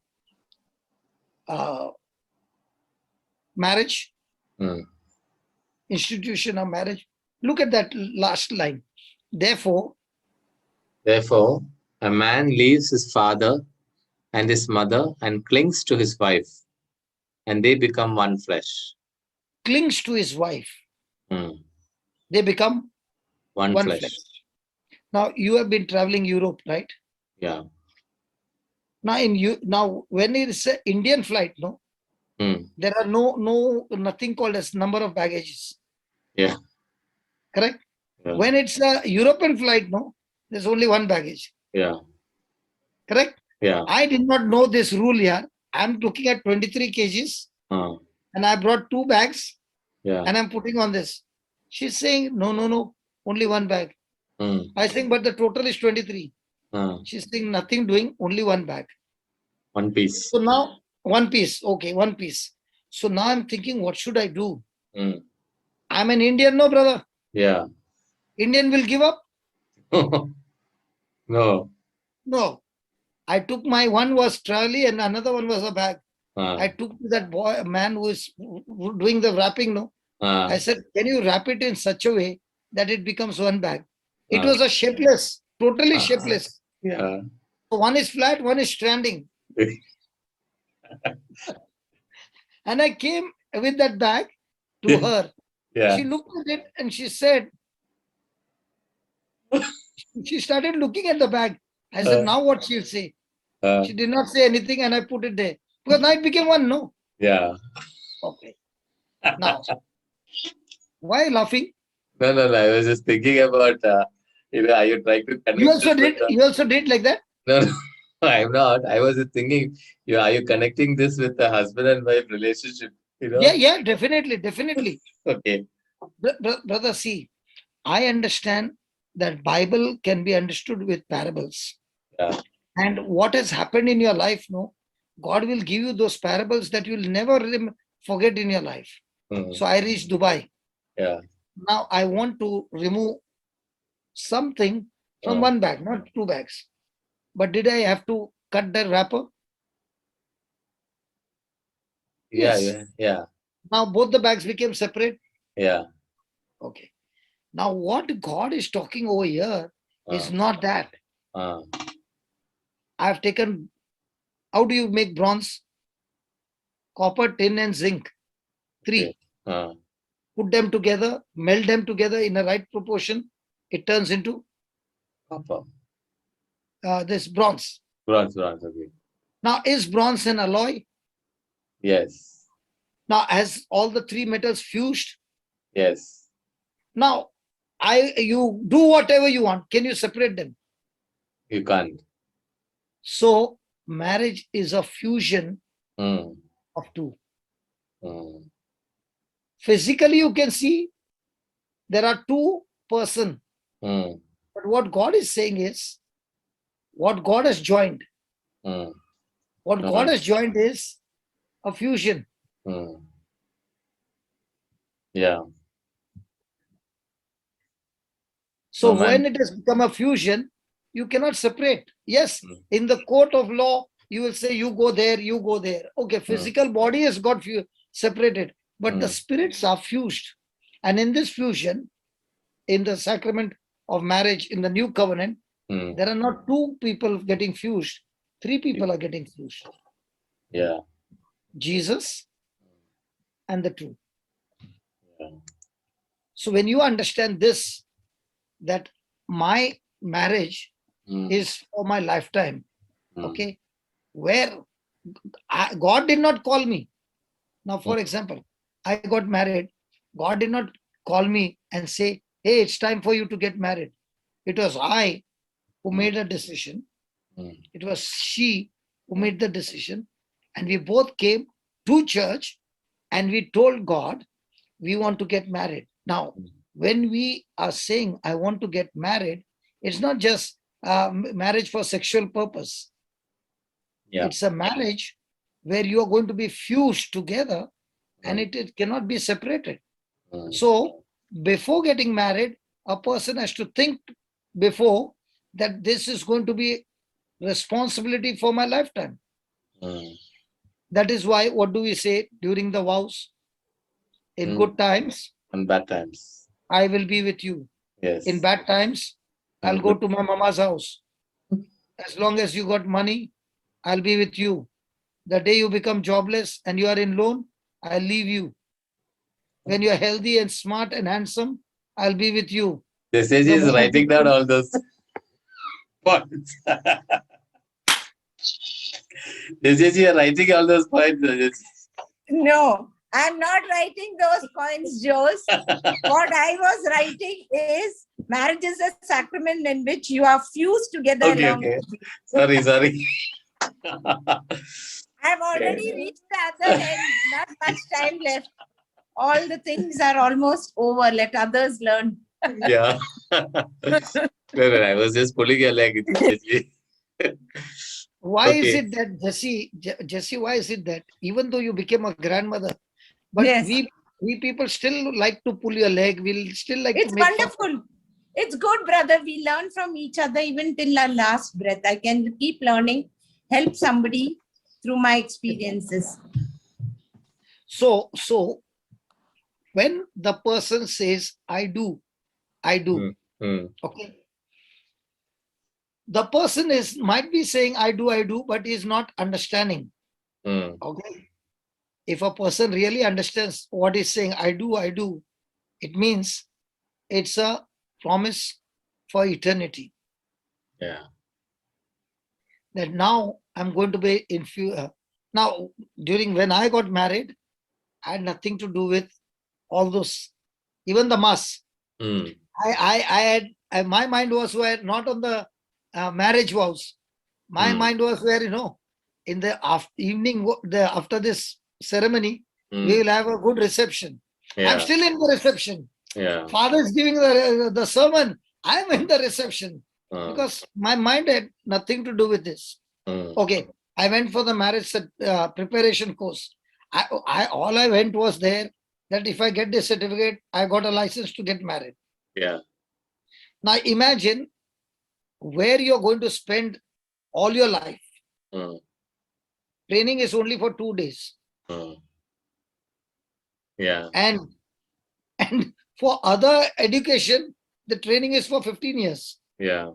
S2: marriage, institution of marriage. Look at that last line. Therefore,
S1: a man leaves his father and his mother and clings to his wife, and they become one flesh.
S2: Clings to his wife. They become
S1: one flesh.
S2: Now, you have been traveling Europe, right?
S1: Yeah.
S2: Now when it is an Indian flight, no, there are nothing called as number of baggages.
S1: Yeah.
S2: Correct?
S1: Yeah.
S2: When it's a European flight, no, there's only one baggage.
S1: Yeah.
S2: Correct?
S1: Yeah.
S2: I did not know this rule here. I'm looking at 23 kgs and I brought 2 bags and I'm putting on this. She's saying, no, only one bag. I think, but the total is 23. She's saying nothing doing, only one bag.
S1: One piece.
S2: So now, one piece. Okay, one piece. So now I'm thinking, what should I do? I'm an Indian, no, brother.
S1: Yeah.
S2: Indian will give up?
S1: No.
S2: No. I took my one was trolley and another one was a bag. I took to that man who is doing the wrapping, no. I said, can you wrap it in such a way that it becomes one bag? It was a shapeless, totally shapeless.
S1: Yeah.
S2: So one is flat, one is standing. And I came with that bag to her.
S1: Yeah.
S2: She looked at it and she said, she started looking at the bag. I said, now what she'll say? She did not say anything and I put it there. Because now it became one, no?
S1: Yeah.
S2: Okay. Now, why laughing?
S1: No. I was just thinking about, are you trying to connect?
S2: You also did like that?
S1: No, I'm not. I was just thinking, are you connecting this with the husband and wife relationship?
S2: Yeah, definitely.
S1: Okay.
S2: Brother, see, I understand that Bible can be understood with parables.
S1: Yeah.
S2: And what has happened in your life, no, God will give you those parables that you'll never forget in your life. So I reached Dubai.
S1: Yeah.
S2: Now I want to remove something from one bag, not 2 bags. But did I have to cut the wrapper?
S1: Yes. Yeah.
S2: Now both the bags became separate.
S1: Yeah.
S2: Okay. Now what God is talking over here is not that. I've taken, how do you make bronze? Copper, tin and zinc. 3.
S1: Okay.
S2: Put them together, melt them together in the right proportion. It turns into
S1: Copper.
S2: This bronze.
S1: Bronze, okay.
S2: Now, is bronze an alloy?
S1: Yes.
S2: Now, has all the three metals fused?
S1: Yes.
S2: Now, you do whatever you want. Can you separate them?
S1: You can't.
S2: So, marriage is a fusion
S1: Mm.
S2: of two.
S1: Mm.
S2: Physically, you can see there are two persons.
S1: Mm.
S2: But what God is saying is, what God has joined,
S1: Mm.
S2: what God has joined is a fusion.
S1: Mm. Yeah.
S2: So
S1: No, man.
S2: when it has become a fusion, you cannot separate. Yes,
S1: Mm.
S2: in the court of law, you will say you go there, you go there. Okay, physical body has got separated, but the spirits are fused. And in this fusion, in the sacrament of marriage, in the new covenant, there are not two people getting fused. Three people are getting fused.
S1: Yeah.
S2: Jesus and the two.
S1: Yeah.
S2: So when you understand this, that my marriage is for my lifetime, okay, where God did not call me. Now, for example, I got married. God did not call me and say, hey, it's time for you to get married. It was I who made a decision. It was she who made the decision. And we both came to church and we told God, we want to get married. Now, when we are saying, I want to get married, it's not just marriage for sexual purpose.
S1: Yeah.
S2: It's a marriage where you are going to be fused together and it cannot be separated. So, before getting married, a person has to think before that this is going to be responsibility for my lifetime. That is why, what do we say during the vows? In good times,
S1: and bad times.
S2: I will be with you.
S1: Yes.
S2: In bad times, I'll go to my mama's house. As long as you got money, I'll be with you. The day you become jobless and you are in loan, I'll leave you. When you are healthy and smart and handsome, I'll be with you.
S1: This is
S2: The
S1: is
S2: moment
S1: writing
S2: you
S1: down
S2: think-
S1: all those points. This is you are writing all those points.
S3: No, I'm not writing those points, Jose. What I was writing is marriage is a sacrament in which you are fused together.
S1: Okay, okay. Sorry.
S3: I've already reached the other end. Not much time left. All the things are almost over. Let others learn.
S1: Yeah. No, I was just pulling your leg.
S2: Why is
S1: Okay.
S2: it that, Jesse, why is it that even though you became a grandmother, but
S3: Yes.
S2: we people still like to pull your leg, we'll still like
S3: It's
S2: to make
S3: wonderful.
S2: fun.
S3: It's good, brother. We learn from each other even till our last breath. I can keep learning, help somebody through my experiences.
S2: So when the person says, I do, okay, the person might be saying, I do, but is not understanding. Okay. If a person really understands what he's saying, I do, it means it's a promise for eternity.
S1: Yeah.
S2: That now I'm going to be in now, during when I got married, I had nothing to do with all those, even the mass. I had my mind was where not on the marriage vows. My mind was where, in the evening, after this ceremony, we will have a good reception.
S1: Yeah.
S2: I'm still in the reception.
S1: Yeah.
S2: Father is giving the sermon. I'm in the reception because my mind had nothing to do with this. Okay, I went for the marriage preparation course. All I went was there that if I get this certificate, I got a license to get married.
S1: Yeah.
S2: Now imagine where you're going to spend all your life. Training is only for 2 days.
S1: Yeah.
S2: And for other education, the training is for 15 years.
S1: Yeah.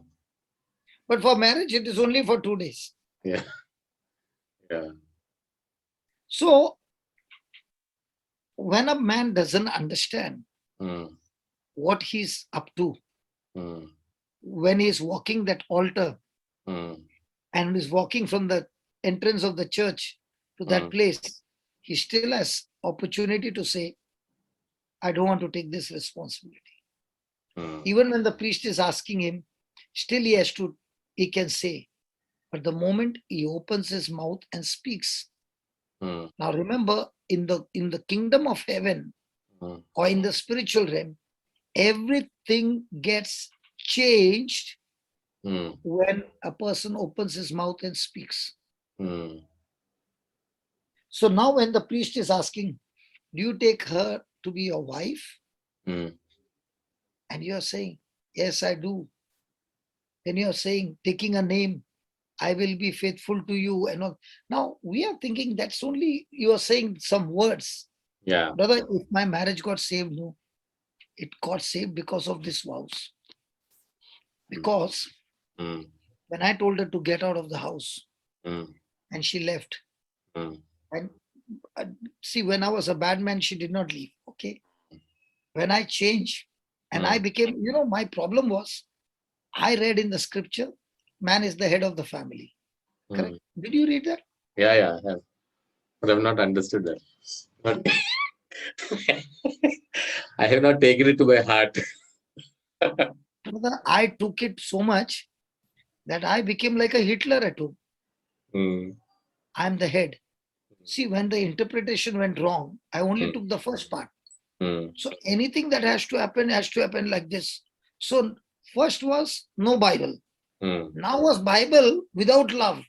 S2: But for marriage, it is only for 2 days.
S1: Yeah. Yeah.
S2: So when a man doesn't understand what he's up to, when he's walking that altar and is walking from the entrance of the church to that place, he still has opportunity to say, I don't want to take this responsibility. Even when the priest is asking him, still he can say. But the moment he opens his mouth and speaks. Now remember, in the kingdom of heaven or in the spiritual realm, everything gets changed when a person opens his mouth and speaks. So now when the priest is asking, do you take her to be your wife? And you are saying, yes, I do. Then you are saying, taking a name, I will be faithful to you. And all. Now we are thinking that's only, you are saying some words.
S1: Yeah.
S2: Brother, if my marriage got saved, no. It got saved because of these vows. Because when I told her to get out of the house and she left, and see, when I was a bad man, she did not leave. Okay. When I changed and I became, my problem was, I read in the scripture, man is the head of the family. Correct? Did you read that?
S1: Yeah, I have. But I've not understood that. But I have not taken it to my heart.
S2: I took it so much that I became like a Hitler at home. I'm the head. See, when the interpretation went wrong, I only took the first part. So anything that has to happen like this. So first was no Bible. Now was Bible without love.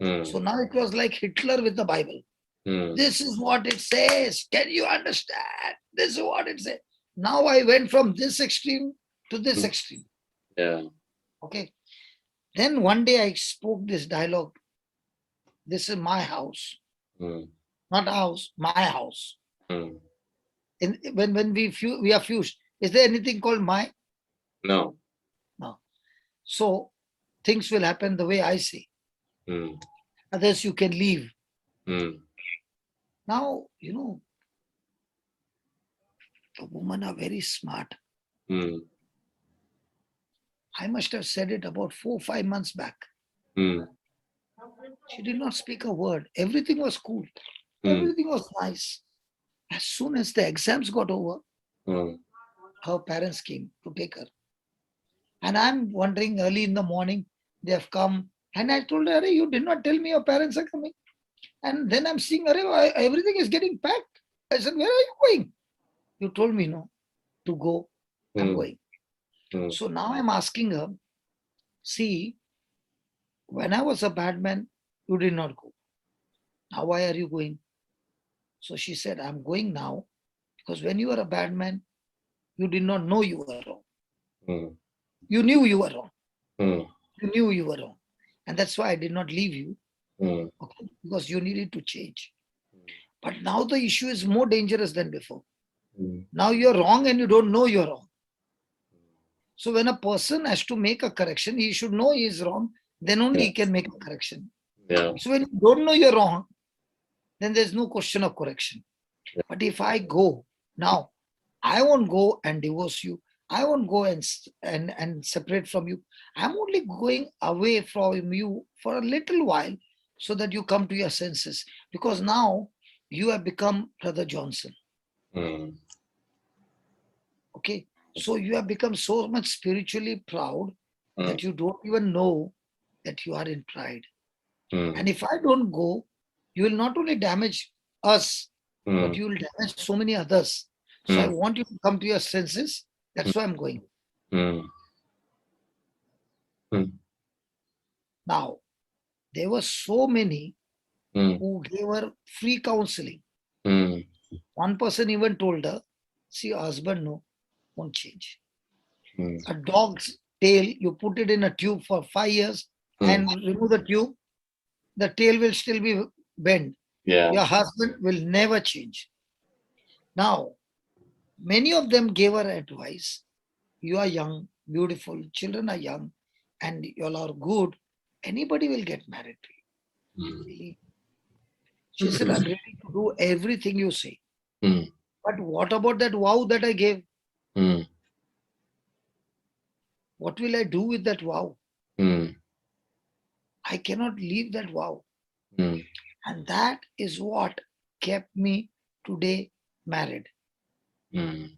S2: So now it was like Hitler with the Bible. This is what it says. Can you understand? This is what it says. Now I went from this extreme to this extreme.
S1: Yeah.
S2: Okay. Then one day I spoke this dialogue. This is my house. Not house, my house. When we are fused, is there anything called my?
S1: No.
S2: No. So things will happen the way I say. Others you can leave. Now, the women are very smart. I must have said it about 4 or 5 months back. She did not speak a word. Everything was cool. Everything was nice. As soon as the exams got over, her parents came to take her. And I'm wondering, early in the morning, they have come. And I told her, you did not tell me your parents are coming. And then I'm seeing, everything is getting packed. I said, where are you going? You told me no, to go. I'm going. So now I'm asking her, see, when I was a bad man, you did not go. Now why are you going? So she said, I'm going now because when you were a bad man, you did not know you were wrong. You knew you were wrong. You knew you were wrong. And that's why I did not leave you. Okay, because you needed to change. But now the issue is more dangerous than before. Now you're wrong and you don't know you're wrong. So when a person has to make a correction, he should know he is wrong. Then only he can make a correction.
S1: Yeah.
S2: So when you don't know you're wrong, then there's no question of correction.
S1: Yeah.
S2: But if I go now, I won't go and divorce you. I won't go and separate from you. I'm only going away from you for a little while so that you come to your senses. Because now you have become Brother Johnson. Okay. So you have become so much spiritually proud that you don't even know that you are in pride. And if I don't go, you will not only damage us, but you will damage so many others. So I want you to come to your senses. That's why I'm going. Now, there were so many who gave her free counseling. One person even told her, see, your husband, no, won't change. A dog's tail, you put it in a tube for 5 years and remove the tube, the tail will still be bent.
S1: Yeah.
S2: Your husband will never change. Now, many of them gave her advice. You are young, beautiful, children are young, and you all are good. Anybody will get married to you. Really? She said, I'm ready to do everything you say. But what about that vow that I gave? What will I do with that vow? I cannot leave that vow. And that is what kept me today married.
S1: Mm.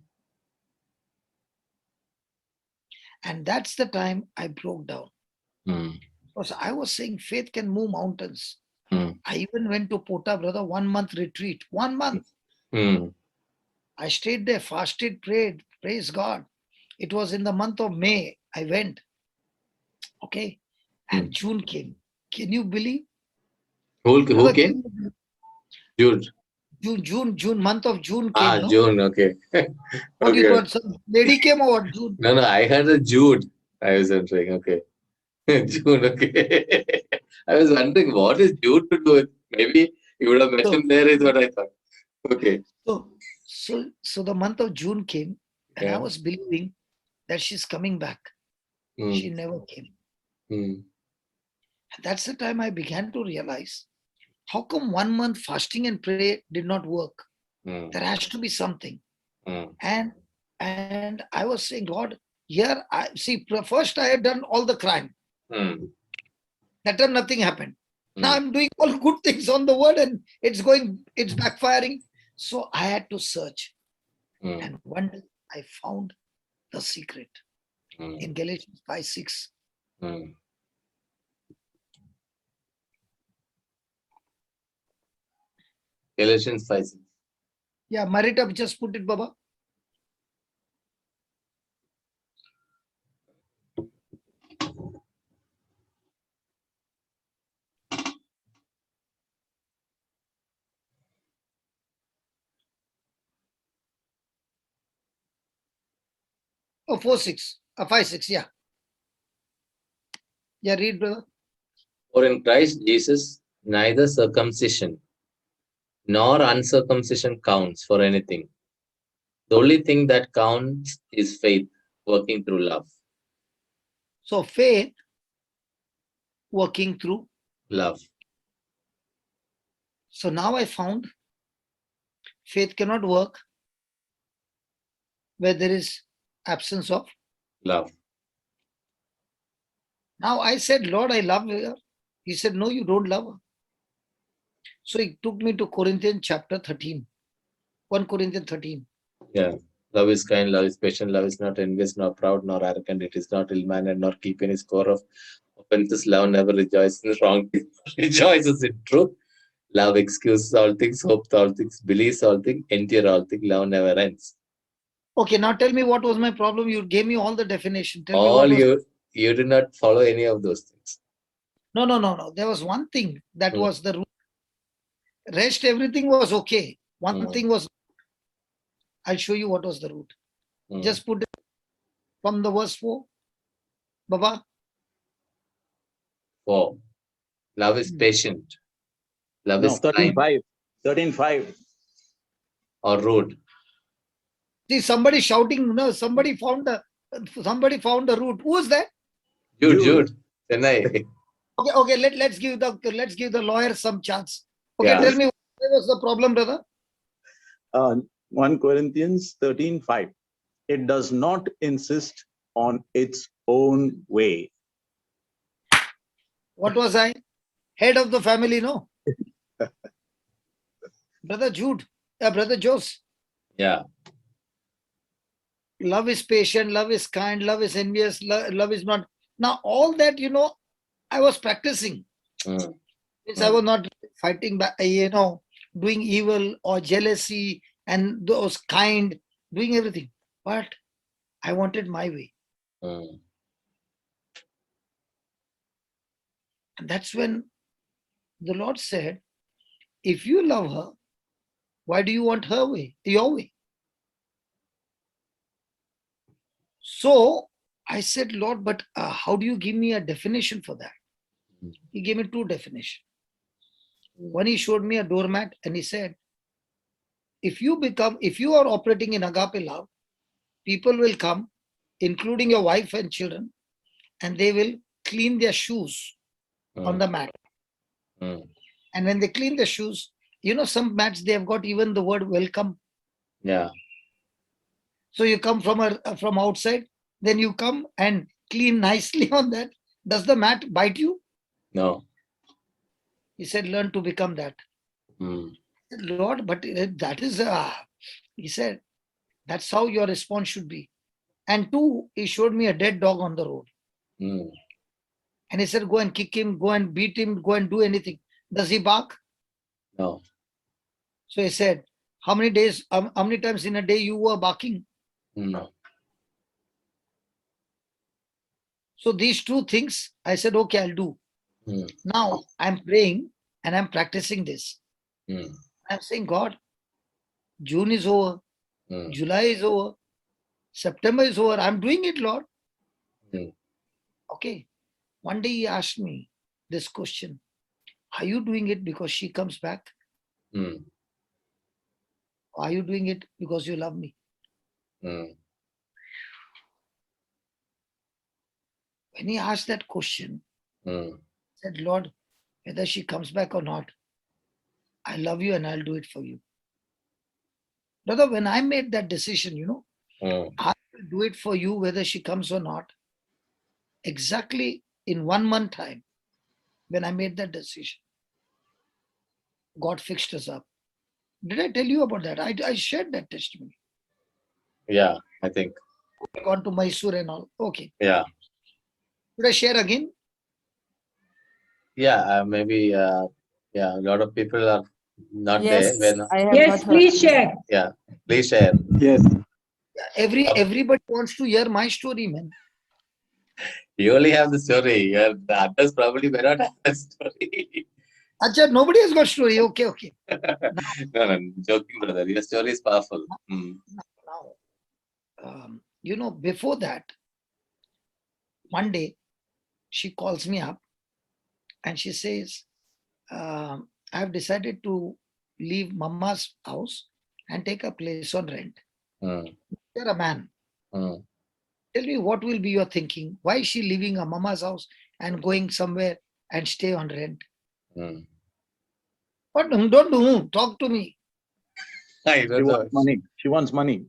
S2: And that's the time I broke down.
S1: Mm.
S2: Because I was saying faith can move mountains.
S1: Mm.
S2: I even went to Pota, brother, 1 month retreat. 1 month.
S1: Mm.
S2: I stayed there, fasted, prayed. Praise God. It was in the month of May. I went. Okay. And June came. Can you believe?
S1: Who
S2: Brother,
S1: came? Jude.
S2: June, month of June came, no?
S1: June, okay.
S2: What you
S1: Okay.
S2: thought? Some lady came over June.
S1: No, I heard a Jude. I was wondering, okay. June, okay. I was wondering, what is Jude to do with? Maybe you would have met him there, is what I thought. Okay.
S2: So the month of June came, and I
S1: Yeah.
S2: was believing that she's coming back. She never came.
S1: Mm.
S2: And that's the time I began to realize, how come 1 month fasting and prayer did not work?
S1: Mm.
S2: There has to be something.
S1: Mm.
S2: And I was saying, God, here I see. First, I had done all the crime.
S1: Mm.
S2: That time nothing happened. Now
S1: Mm.
S2: I'm doing all good things on the word, and it's backfiring. So I had to search.
S1: Mm.
S2: And one day I found the secret in Galatians 5:6.
S1: Mm. Galatians 5:6.
S2: Yeah, Marita, just put it, Baba. Oh, 4:6. 5:6, yeah. Yeah, read, brother.
S1: For in Christ Jesus, neither circumcision nor uncircumcision counts for anything. The only thing that counts is faith working through love.
S2: So faith working through.
S1: Love.
S2: So now I found faith cannot work where there is absence of
S1: Love.
S2: Now I said, Lord, I love her. He said, no, you don't love her. So he took me to Corinthians chapter 13. 1 Corinthians 13.
S1: Yeah. Love is kind, love is patient, love is not envious, nor proud, nor arrogant. It is not ill-mannered, nor keep any score of offenses. Love never rejoices in wrong, rejoices in truth. Love excuses all things, hopes all things, believes all things, endure all things. Love never ends.
S2: Okay, now tell me what was my problem. You gave me all the definition. Tell me
S1: All
S2: what was.
S1: you did not follow any of those things.
S2: No. There was one thing that was the root. Rest, everything was okay. One thing was, I'll show you what was the root. Just put it from the verse 4. Baba.
S1: 4. Love is patient. Love is
S4: 13:5. 13:5.
S1: Or rude.
S2: See, somebody shouting. No, somebody found the root. Who is that?
S1: Jude. Chennai.
S2: Okay. Let's give the lawyer some chance. Okay,
S1: Yeah.
S2: tell me what was the problem, brother?
S4: 1 Corinthians 13:5. It does not insist on its own way.
S2: What was I? Head of the family, no? Brother Jude, Brother Jose.
S1: Yeah.
S2: Love is patient, love is kind, love is envious, love is not. Now, all that, I was practicing. Means I was not fighting back, doing evil or jealousy and those kind, doing everything. But I wanted my way. And that's when the Lord said, if you love her, why do you want her way, your way? So I said, Lord, but how do you give me a definition for that? He gave me 2 definitions. One, he showed me a doormat and he said, if you are operating in agape love, people will come, including your wife and children, and they will clean their shoes on the mat. And when they clean the shoes, some mats, they have got even the word welcome.
S1: Yeah.
S2: So you come from outside, then you come and clean nicely on that. Does the mat bite you?
S1: No.
S2: He said, learn to become that. said, Lord, but that is, he said, that's how your response should be. And two, he showed me a dead dog on the road.
S1: Mm.
S2: And he said, go and kick him, go and beat him, go and do anything. Does he bark?
S1: No.
S2: So he said, how many times in a day you were barking?
S1: No.
S2: So these two things, I said, okay, I'll do.
S1: Mm.
S2: Now I'm praying and I'm practicing this.
S1: Mm.
S2: I'm saying, God, June is over,
S1: Mm.
S2: July is over, September is over. I'm doing it, Lord.
S1: Mm.
S2: Okay. One day he asked me this question. Are you doing it because she comes back?
S1: Mm.
S2: Or are you doing it because you love me?
S1: Mm.
S2: When he asked that question,
S1: Mm.
S2: I said, Lord, whether she comes back or not, I love you and I'll do it for you. Brother, when I made that decision,
S1: Mm.
S2: I will do it for you whether she comes or not. Exactly in 1 month time, when I made that decision, God fixed us up. Did I tell you about that? I shared that testimony.
S1: Yeah, I think.
S2: Gone to Mysore and all. Okay.
S1: Yeah.
S2: Should I share again?
S1: Yeah, maybe a lot of people are not
S5: Yes,
S1: there. When
S5: I have
S6: Yes,
S5: not heard.
S6: please share.
S1: yeah, please share.
S4: Yes.
S2: Everybody wants to hear my story, man.
S1: You only have the story. The others probably may not have the story.
S2: Acha, nobody has got story. Okay.
S1: No, joking, brother. Your story is powerful. Mm.
S2: Now, before that, one day she calls me up and she says, I have decided to leave Mama's house and take a place on rent.
S1: Mm.
S2: You're a man.
S1: Mm.
S2: Tell me what will be your thinking? Why is she leaving her Mama's house and going somewhere and stay on rent?
S1: Mm.
S2: What? Don't do. Talk to me.
S1: I
S4: She
S1: don't know.
S4: wants money. She wants money.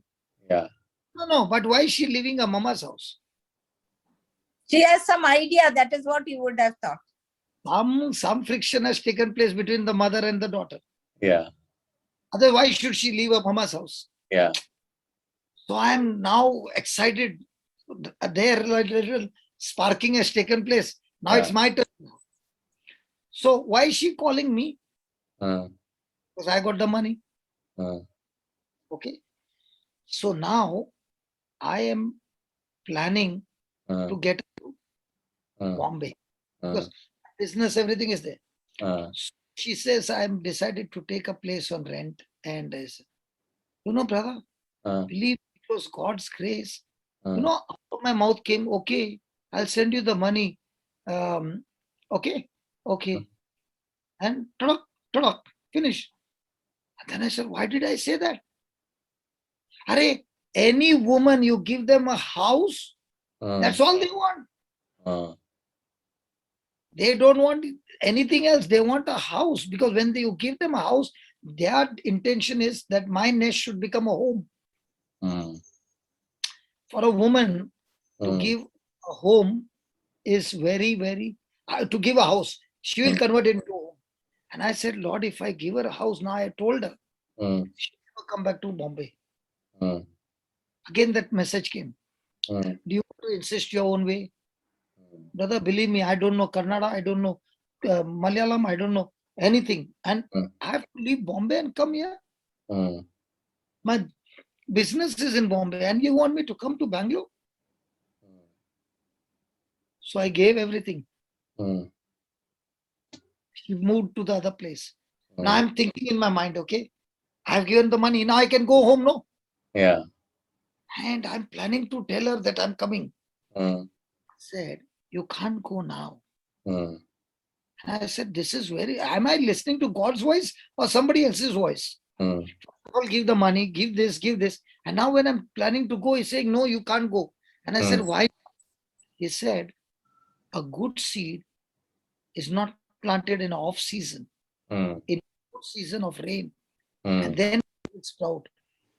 S1: Yeah.
S2: No. But why is she leaving her Mama's house?
S3: She has some idea. That is what you would have thought.
S2: Some friction has taken place between the mother and the daughter.
S1: Yeah.
S2: Otherwise, why should she leave her Mama's house?
S1: Yeah.
S2: So I am now excited. There, little sparking has taken place. Now
S1: Yeah.
S2: it's my turn. So why is she calling me?
S1: Mm.
S2: Because I got the money.
S1: Mm.
S2: Okay. So now I am planning to
S1: Mm.
S2: get to
S1: Mm.
S2: Bombay because
S1: Mm.
S2: business, everything is there.
S1: Mm.
S2: She says, I'm decided to take a place on rent. And I said, brother,
S1: Mm.
S2: believe it was God's grace.
S1: Mm.
S2: Out of my mouth came, okay, I'll send you the money. Okay. And talk, finish. And then I said, why did I say that? Any woman, you give them a house, that's all they want.
S1: Mm.
S2: They don't want anything else. They want a house because when you give them a house, their intention is that my nest should become a home.
S1: Mm.
S2: For a woman to
S1: Mm.
S2: give a home is very, very, to give a house, she will convert it into a home. And I said, Lord, if I give her a house now, I told her,
S1: Mm.
S2: she will never come back to Bombay.
S1: Mm.
S2: Again, that message came.
S1: Mm.
S2: Do you want to insist your own way? Brother, believe me, I don't know Kannada, I don't know Malayalam, I don't know anything. And I have to leave Bombay and come here.
S1: Mm.
S2: My business is in Bombay and you want me to come to Bangalore? So I gave everything.
S1: Mm.
S2: She moved to the other place. Now I'm thinking in my mind, okay, I've given the money, now I can go home, no?
S1: Yeah.
S2: And I'm planning to tell her that I'm coming.
S1: Mm.
S2: I said, you can't go now.
S1: Mm.
S2: And I said, am I listening to God's voice or somebody else's voice?
S1: Mm.
S2: I'll give the money, give this. And now when I'm planning to go, he's saying, no, you can't go. And I said, why? He said, a good seed is not planted in off season,
S1: Mm.
S2: in good season of rain,
S1: Mm.
S2: and then it will sprout.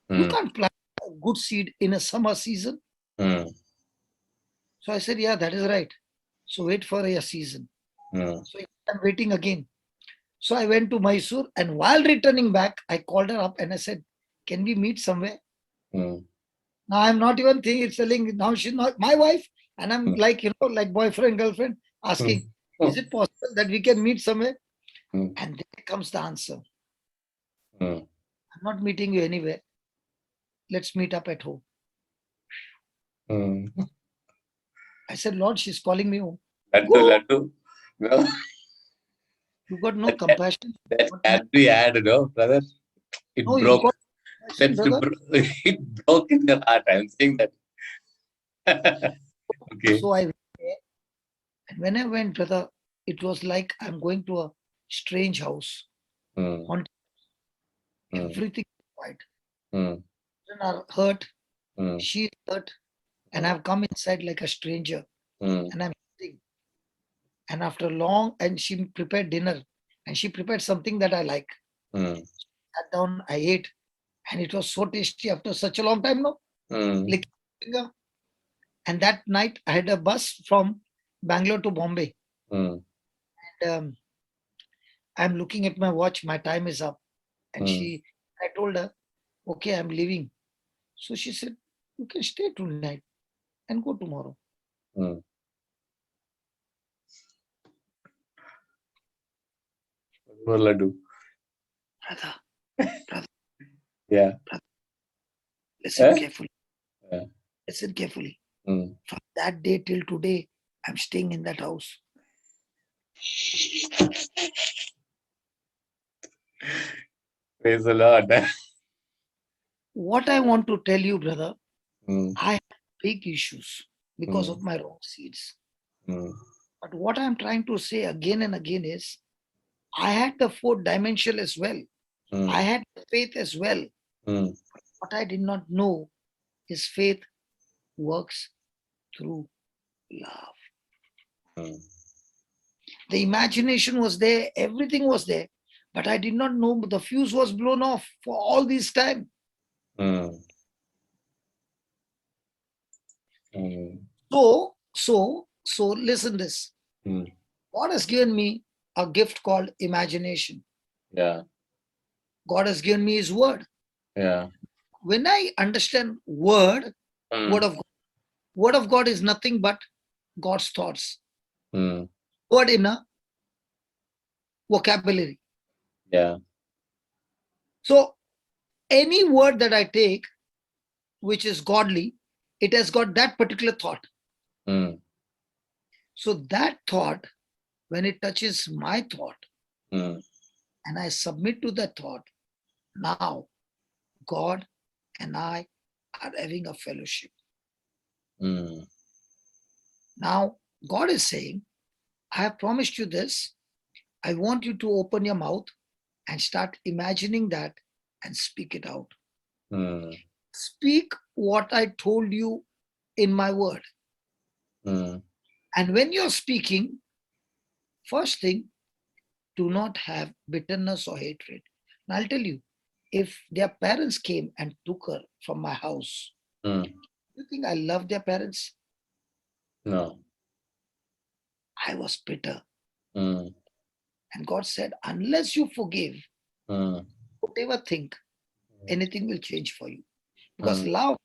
S2: You can't plant a good seed in a summer season.
S1: Mm.
S2: So I said, yeah, that is right. So wait for a season.
S1: Mm.
S2: So I'm waiting again. So I went to Mysore, and while returning back, I called her up and I said, can we meet somewhere?
S1: Hmm.
S2: Now I'm not even thinking, telling, now she's not my wife. And I'm
S1: Hmm.
S2: like, like boyfriend, girlfriend, asking,
S1: Hmm.
S2: is it possible that we can meet somewhere?
S1: Hmm.
S2: And there comes the answer.
S1: Hmm.
S2: I'm not meeting you anywhere. Let's meet up at home.
S1: Hmm.
S2: I said, Lord, she's calling me home.
S1: Laddu,
S2: Go.
S1: laddu. No,
S2: You got no compassion.
S1: that
S2: What
S1: had
S2: man?
S1: to be added, brother. It
S2: No, you
S1: broke.
S2: got compassion, brother.
S1: It broke in your heart. I'm saying that. Okay.
S2: So I went there. And when I went, brother, it was like I'm going to a strange house.
S1: Hmm.
S2: Haunted.
S1: Hmm.
S2: Everything is quiet.
S1: Hmm.
S2: Children are hurt.
S1: Hmm.
S2: She's hurt. And I've come inside like a stranger.
S1: Hmm.
S2: And I'm sitting. And after long, and she prepared dinner. And she prepared something that I like.
S1: Hmm.
S2: Sat down, I ate. And it was so tasty after such a long time, no?
S1: Hmm.
S2: Like, and that night, I had a bus from Bangalore to Bombay.
S1: Hmm.
S2: And I'm looking at my watch, my time is up. And
S1: Hmm.
S2: I told her, okay, I'm leaving. So she said, you can stay tonight and go tomorrow.
S1: Hmm. More laddu.
S2: Brother, brother,
S1: Yeah.
S2: listen
S1: Eh?
S2: carefully.
S1: Yeah.
S2: Listen carefully.
S1: Hmm.
S2: From that day till today, I'm staying in that house.
S1: Praise the Lord.
S2: What I want to tell you, brother,
S1: Hmm.
S2: I have big issues because
S1: Hmm.
S2: of my wrong seeds.
S1: Hmm.
S2: But what I'm trying to say again and again is, I had the fourth dimension as well.
S1: Hmm.
S2: I had faith as well.
S1: Hmm.
S2: What I did not know is faith works through love.
S1: Hmm.
S2: The imagination was there, everything was there, but I did not know the fuse was blown off for all this time.
S1: Hmm. Hmm.
S2: So listen this.
S1: Hmm.
S2: God has given me a gift called imagination.
S1: Yeah.
S2: God has given me his word.
S1: Yeah.
S2: When I understand word
S1: Hmm.
S2: word of God is nothing but God's thoughts.
S1: Hmm.
S2: Word in a vocabulary.
S1: Yeah.
S2: So any word that I take, which is godly, it has got that particular thought.
S1: Hmm.
S2: So that thought, when it touches my thought
S1: Hmm.
S2: and I submit to that thought, now God and I are having a fellowship.
S1: Hmm.
S2: Now God is saying, I have promised you this. I want you to open your mouth and start imagining that and speak it out.
S1: Hmm.
S2: Speak what I told you in my word.
S1: Hmm.
S2: And when you're speaking, first thing, do not have bitterness or hatred. Now I'll tell you, if their parents came and took her from my house,
S1: Hmm.
S2: you think I love their parents?
S1: No.
S2: I was bitter.
S1: Hmm.
S2: And God said, unless you forgive,
S1: Hmm.
S2: don't ever think anything will change for you. Because
S1: Hmm.
S2: love,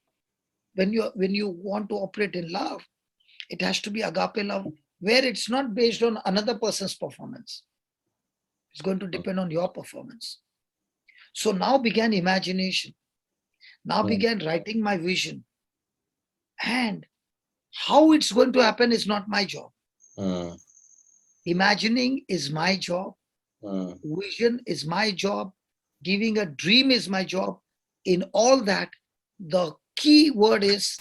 S2: when you want to operate in love, it has to be agape love, where it's not based on another person's performance. It's going to depend on your performance. So now began imagination. Now
S1: Hmm.
S2: began writing my vision. And how it's going to happen is not my job.
S1: Hmm.
S2: Imagining is my job.
S1: Hmm.
S2: Vision is my job. Giving a dream is my job. In all that, the key word is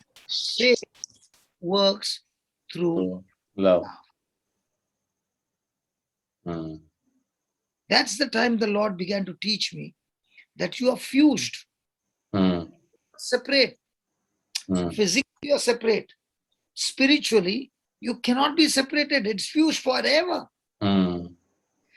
S2: faith works through
S1: So, love.
S2: love.
S1: Hmm.
S2: That's the time the Lord began to teach me that you are fused,
S1: Hmm.
S2: separate.
S1: Hmm.
S2: Physically, you're separate. Spiritually, you cannot be separated. It's fused forever.
S1: Hmm.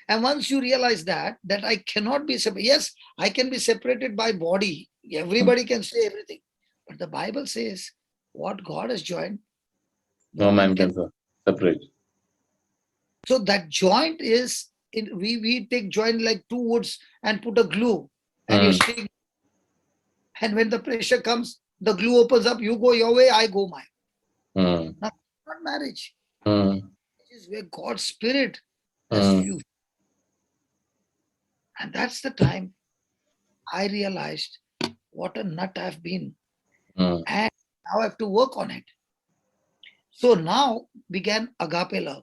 S2: And once you realize that I cannot be separated, yes, I can be separated by body. Everybody can say everything. But the Bible says what God has joined,
S1: No
S2: no man
S1: man
S2: can.
S1: can separate.
S2: So that joint is we take join like two woods and put a glue and you stick, and when the pressure comes, the glue opens up, you go your way, I go mine. Now, not marriage. It is where God's Spirit has fused. And that's the time I realized what a nut I've been. And now I have to work on it. So now began agape love.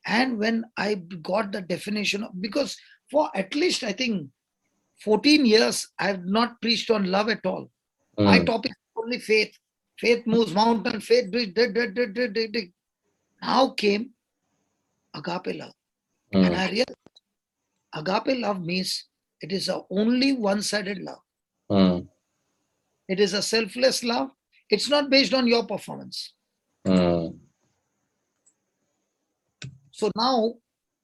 S2: And when I got the definition of, because for at least I think 14 years, I have not preached on love at all. My topic is only faith. Faith moves mountain, faith. Now came agape love. And I realized agape love means it is a only one-sided love. It is a selfless love. It's not based on your performance. So now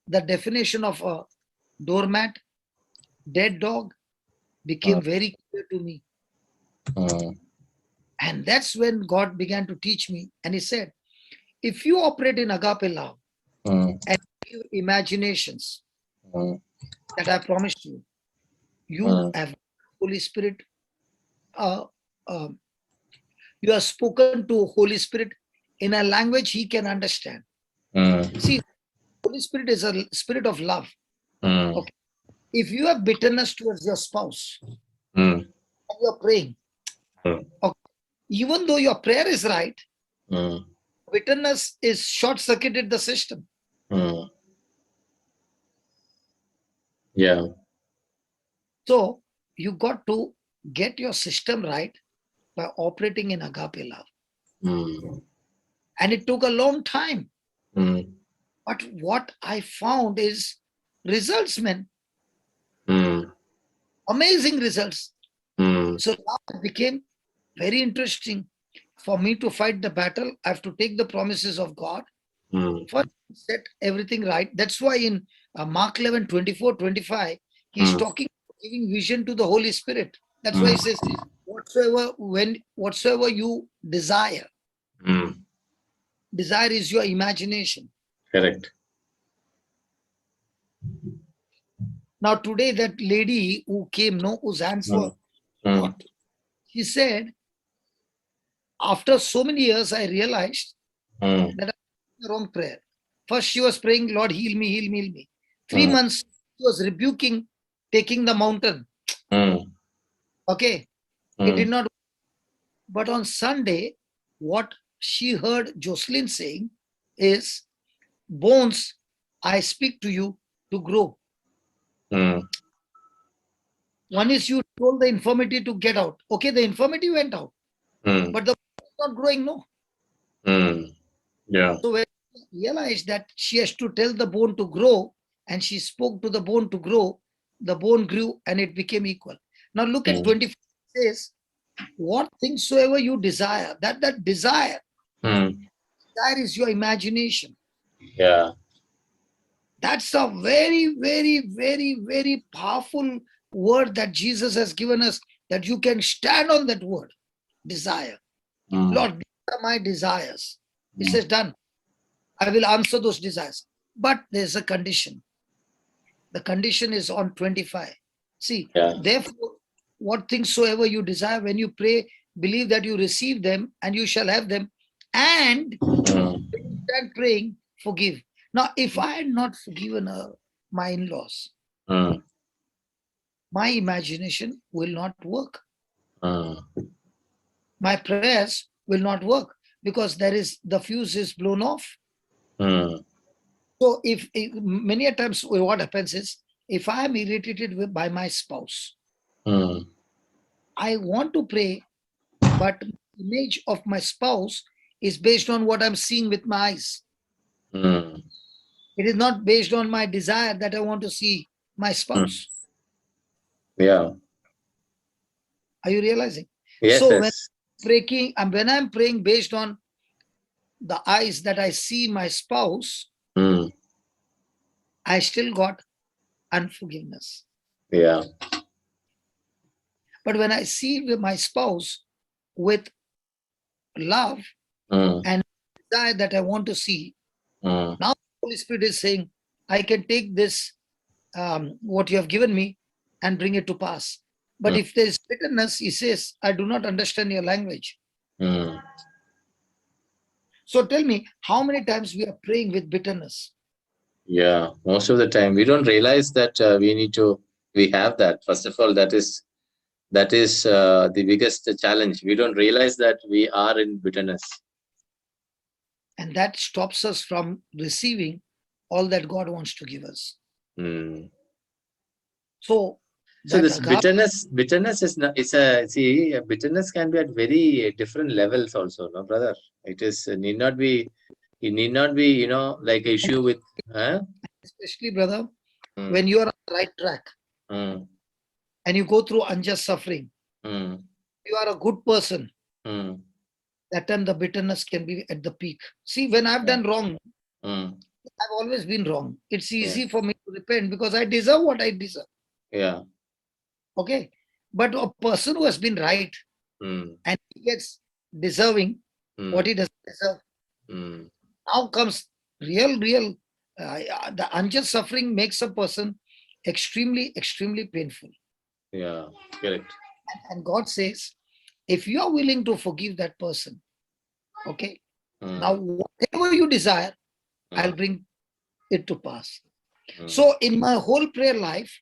S2: the definition of a doormat, dead dog became very clear to me. And that's when God began to teach me. And he said, if you operate in agape love and give imaginations that I promised you, you have Holy Spirit, you have spoken to Holy Spirit in a language he can understand. See, Holy Spirit is a spirit of love. Okay. If you have bitterness towards your spouse, and you're praying, okay, even though your prayer is right, bitterness is short-circuited the system.
S1: Yeah.
S2: So you got to get your system right by operating in agape love. And it took a long time. But what I found is results, man. Amazing results. So now it became very interesting for me to fight the battle. I have to take the promises of God. First, set everything right. That's why in Mark 11, 24, 25, he's talking, giving vision to the Holy Spirit. That's why he says, whatsoever you desire. Desire is your imagination.
S1: Correct.
S2: Now today that lady who came, whose hands were hot, she said, after so many years, I realized that I was the wrong prayer. First, she was praying, Lord, heal me, heal me, heal me. 3 months, she was rebuking, taking the mountain. Okay. It did not. But on Sunday, what she heard Jocelyn saying is, bones, I speak to you to grow. One is you told the infirmity to get out. Okay, the infirmity went out. But the bone is not growing, no.
S1: Yeah.
S2: So when she realized that she has to tell the bone to grow, and she spoke to the bone to grow, the bone grew and it became equal. Now look at 24. It says, what things soever you desire, that desire, desire is your imagination.
S1: Yeah.
S2: That's a very, very, very, very powerful word that Jesus has given us, that you can stand on that word, desire. Lord, these are my desires. He says, done. I will answer those desires. But there's a condition. The condition is on 25. See, therefore, what things soever you desire, when you pray, believe that you receive them and you shall have them. And when you stand praying, forgive. Now, if I had not forgiven my in-laws, my imagination will not work. My prayers will not work because the fuse is blown off. So if many a times what happens is, if I am irritated by my spouse, I want to pray, but the image of my spouse is based on what I'm seeing with my eyes. It is not based on my desire that I want to see my spouse.
S1: Yeah.
S2: Are you realizing?
S1: Yes.
S2: So
S1: Yes.
S2: when I'm praying based on the eyes that I see my spouse, I still got unforgiveness.
S1: Yeah.
S2: But when I see my spouse with love and desire that I want to see, now the Holy Spirit is saying, I can take this what you have given me and bring it to pass. But
S1: Mm.
S2: if there is bitterness, he says, I do not understand your language.
S1: Mm.
S2: So tell me, how many times we are praying with bitterness?
S1: Yeah, most of the time we don't realize that we have that. First of all, that is the biggest challenge. We don't realize that we are in bitterness.
S2: And that stops us from receiving all that God wants to give us.
S1: Mm.
S2: So
S1: So
S2: that
S1: this
S2: agape,
S1: bitterness is not. Bitterness can be at very different levels also, no, brother. It is need not be. It need not be, like issue with. Huh?
S2: especially brother,
S1: Mm.
S2: when you are on the right track
S1: Mm.
S2: and you go through unjust suffering,
S1: Mm.
S2: you are a good person.
S1: Mm.
S2: That time the bitterness can be at the peak. See, when I've
S1: Yeah.
S2: done wrong,
S1: Mm.
S2: I've always been wrong. It's
S1: Yeah.
S2: easy for me to repent because I deserve what I deserve.
S1: Yeah.
S2: Okay. But a person who has been right
S1: Mm.
S2: and he gets deserving what
S1: Mm.
S2: he doesn't deserve,
S1: Mm.
S2: now comes real, the unjust suffering makes a person extremely painful.
S1: Yeah. Correct.
S2: And God says, if you are willing to forgive that person, okay, now
S1: Mm.
S2: whatever you desire, I'll
S1: Mm.
S2: bring it to pass.
S1: Mm.
S2: So in my whole prayer life,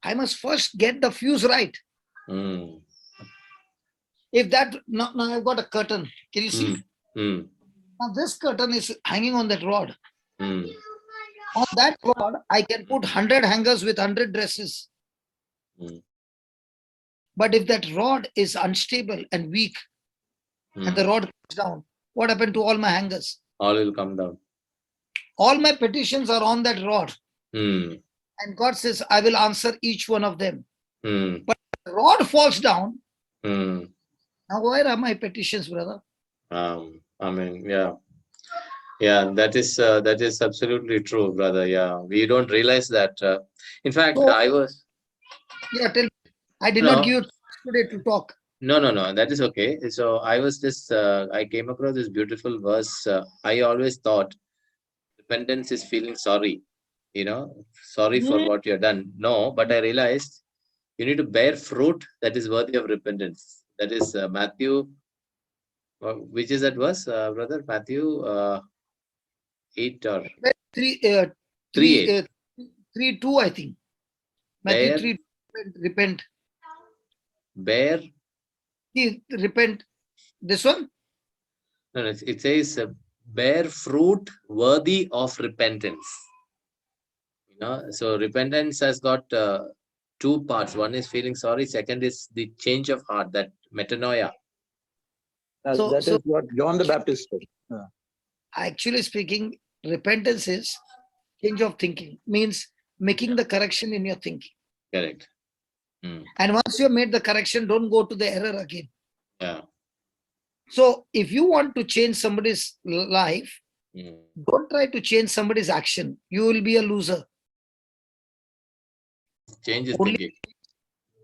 S2: I must first get the fuse right.
S1: Mm.
S2: If that now I've got a curtain. Can you see?
S1: Mm. Mm.
S2: Now this curtain is hanging on that rod.
S1: Mm.
S2: On that rod, I can put 100 hangers with 100 dresses.
S1: Mm.
S2: But if that rod is unstable and weak and the
S1: Mm.
S2: rod comes down, what happened to all my hangers?
S1: All will come down.
S2: All my petitions are on that rod.
S1: Mm.
S2: And God says, I will answer each one of them.
S1: Mm.
S2: But the rod falls down.
S1: Mm.
S2: Now, where are my petitions, brother?
S1: I mean, yeah. Yeah, that is absolutely true, brother. Yeah, we don't realize that. In fact,
S2: So,
S1: I was
S2: yeah, tell me. I did not
S1: no,
S2: give you today to talk.
S1: no. That is okay. So I was just I came across this beautiful verse. I always thought repentance is feeling sorry. Sorry for
S2: Hmm.
S1: what you have done. No, but I realized you need to bear fruit that is worthy of repentance. That is Matthew. Which is that verse, brother? Matthew 8 or
S2: Three,
S1: 3
S2: three,
S1: 8.
S2: 3:2, I think. Matthew
S1: Bear,
S2: 3, repent.
S1: bear.
S2: Repent. This one?
S1: No, it says bear fruit worthy of repentance. So repentance has got two parts. One is feeling sorry. Second is the change of heart, that metanoia.
S2: So,
S4: That is what John the Baptist said.
S2: actually speaking, repentance is change of thinking, means making the correction in your thinking.
S1: Correct. Mm.
S2: And once you have made the correction, don't go to the error again.
S1: Yeah.
S2: So, if you want to change somebody's life,
S1: Mm.
S2: don't try to change somebody's action. You will be a loser.
S1: Change is
S2: Only,
S1: thinking.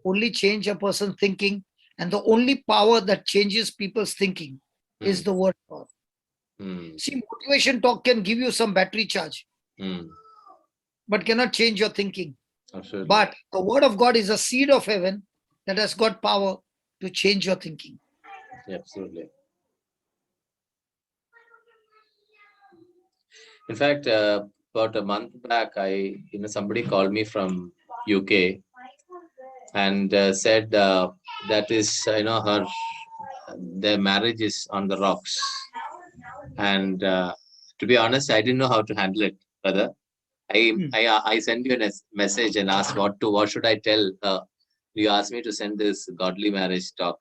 S2: only change a person's thinking, and the only power that changes people's thinking is
S1: Mm.
S2: the word of God.
S1: Mm.
S2: See, motivation talk can give you some battery charge,
S1: Mm.
S2: but cannot change your thinking.
S1: Absolutely.
S2: But the word of God is a seed of heaven that has got power to change your thinking.
S1: Absolutely. In fact, about a month back, somebody called me from UK and said that is, their marriage is on the rocks. And to be honest, I didn't know how to handle it, brother. I sent you a message and asked what should I tell her. You asked me to send this godly marriage talk.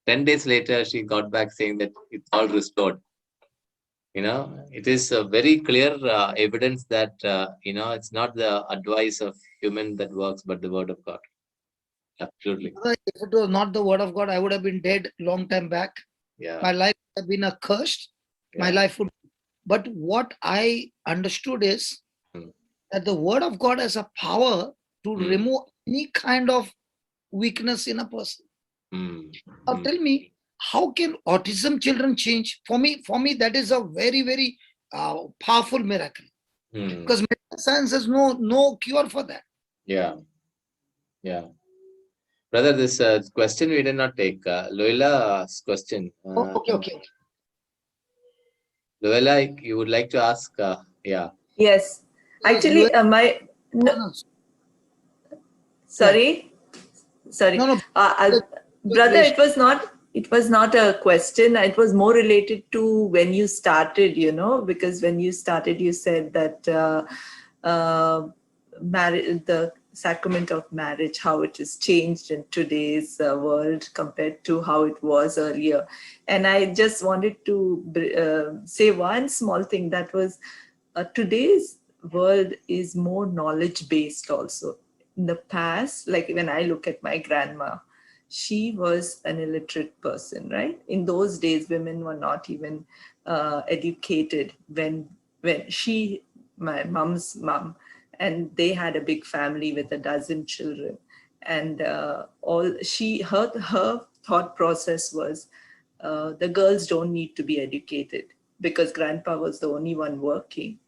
S1: 10 days later, she got back saying that it's all restored. It is a very clear evidence that, it's not the advice of human that works, but the word of God. Absolutely.
S2: If it was not the word of God, I would have been dead long time back.
S1: Yeah.
S2: My life would have been accursed. My life would. But what I understood is that the word of God has a power to remove any kind of weakness in a person. Now tell me, how can autism children change? For me, that is a very, very powerful miracle.
S1: Hmm.
S2: because medical science has no cure for that.
S1: Yeah. Yeah. Brother, this question we did not take. Loela asked question.
S2: Okay.
S1: Loela, you would like to ask? Yeah.
S3: Yes.
S2: Yes,
S3: Actually, my
S2: no,
S3: no,
S2: no, yeah.
S3: sorry. Sorry,
S2: No.
S3: brother, it was not a question. It was more related to when you started, because when you started you said that the sacrament of marriage, how it is changed in today's world compared to how it was earlier. And I just wanted to say one small thing, that was today's world is more knowledge based also. In the past, like when I look at my grandma, she was an illiterate person, right? In those days, women were not even educated when my mom's mom, and they had a big family with a dozen children. And her thought process was, the girls don't need to be educated, because grandpa was the only one working.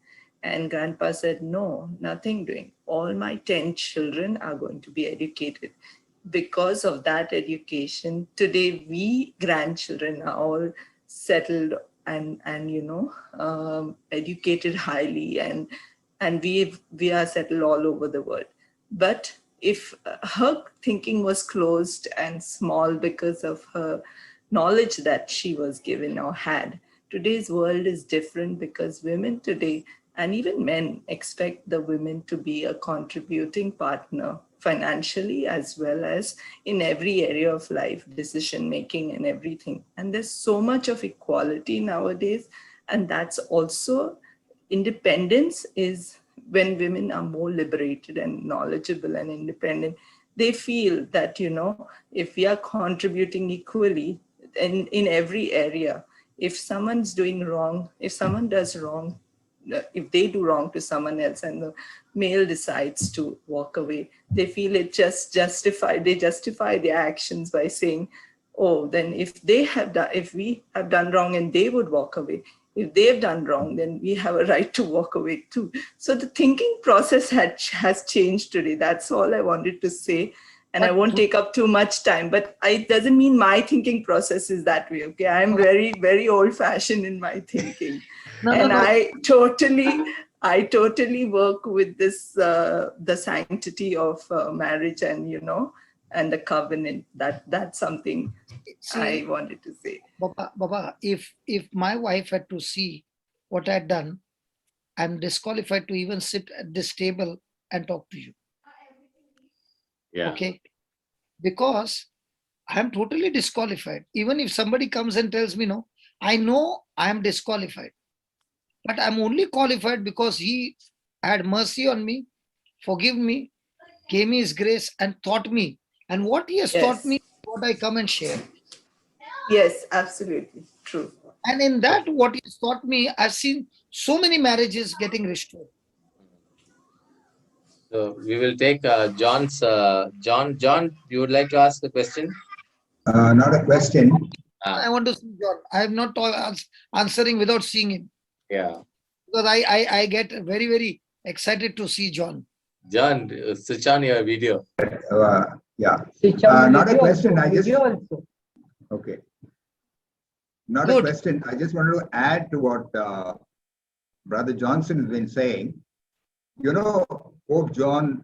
S3: And grandpa said, no, nothing doing. All my 10 children are going to be educated. Because of that education, today we grandchildren are all settled and educated highly, and we are settled all over the world. But if her thinking was closed and small because of her knowledge that she was given or had, today's world is different, because women today, and even men, expect the women to be a contributing partner financially as well as in every area of life, decision making and everything. And there's so much of equality nowadays. And that's also, independence is when women are more liberated and knowledgeable and independent. They feel that, if we are contributing equally in every area, if someone's doing wrong, if someone does wrong, if they do wrong to someone else and the male decides to walk away, they feel it just they justify their actions by saying, oh, then if we have done wrong and they would walk away, if they've done wrong, then we have a right to walk away too. So the thinking process has changed today. That's all I wanted to say. And I won't take up too much time, but it doesn't mean my thinking process is that way. Okay, I'm very, very old fashioned in my thinking.
S2: No.
S3: I totally work with this, the sanctity of marriage and, and the covenant. That's something I wanted to say.
S2: Baba, if my wife had to see what I had done, I'm disqualified to even sit at this table and talk to you.
S1: Yeah.
S2: Okay? Because I'm totally disqualified. Even if somebody comes and tells me no, I know I am disqualified. But I'm only qualified because he had mercy on me, forgive me, gave me his grace, and taught me. And what he has taught me, what I come and share.
S3: Yes, absolutely. True.
S2: And in that, what he has taught me, I've seen so many marriages getting restored.
S1: So we will take John's. John, you would like to ask a question?
S4: Not a question.
S2: I want to see John. I am not answering without seeing him.
S1: Yeah.
S2: Because I get very, very excited to see John.
S1: John, switch on your video.
S4: Yeah. Not a question. Okay. Not a question. I just wanted to add to what Brother Johnson has been saying. Pope John,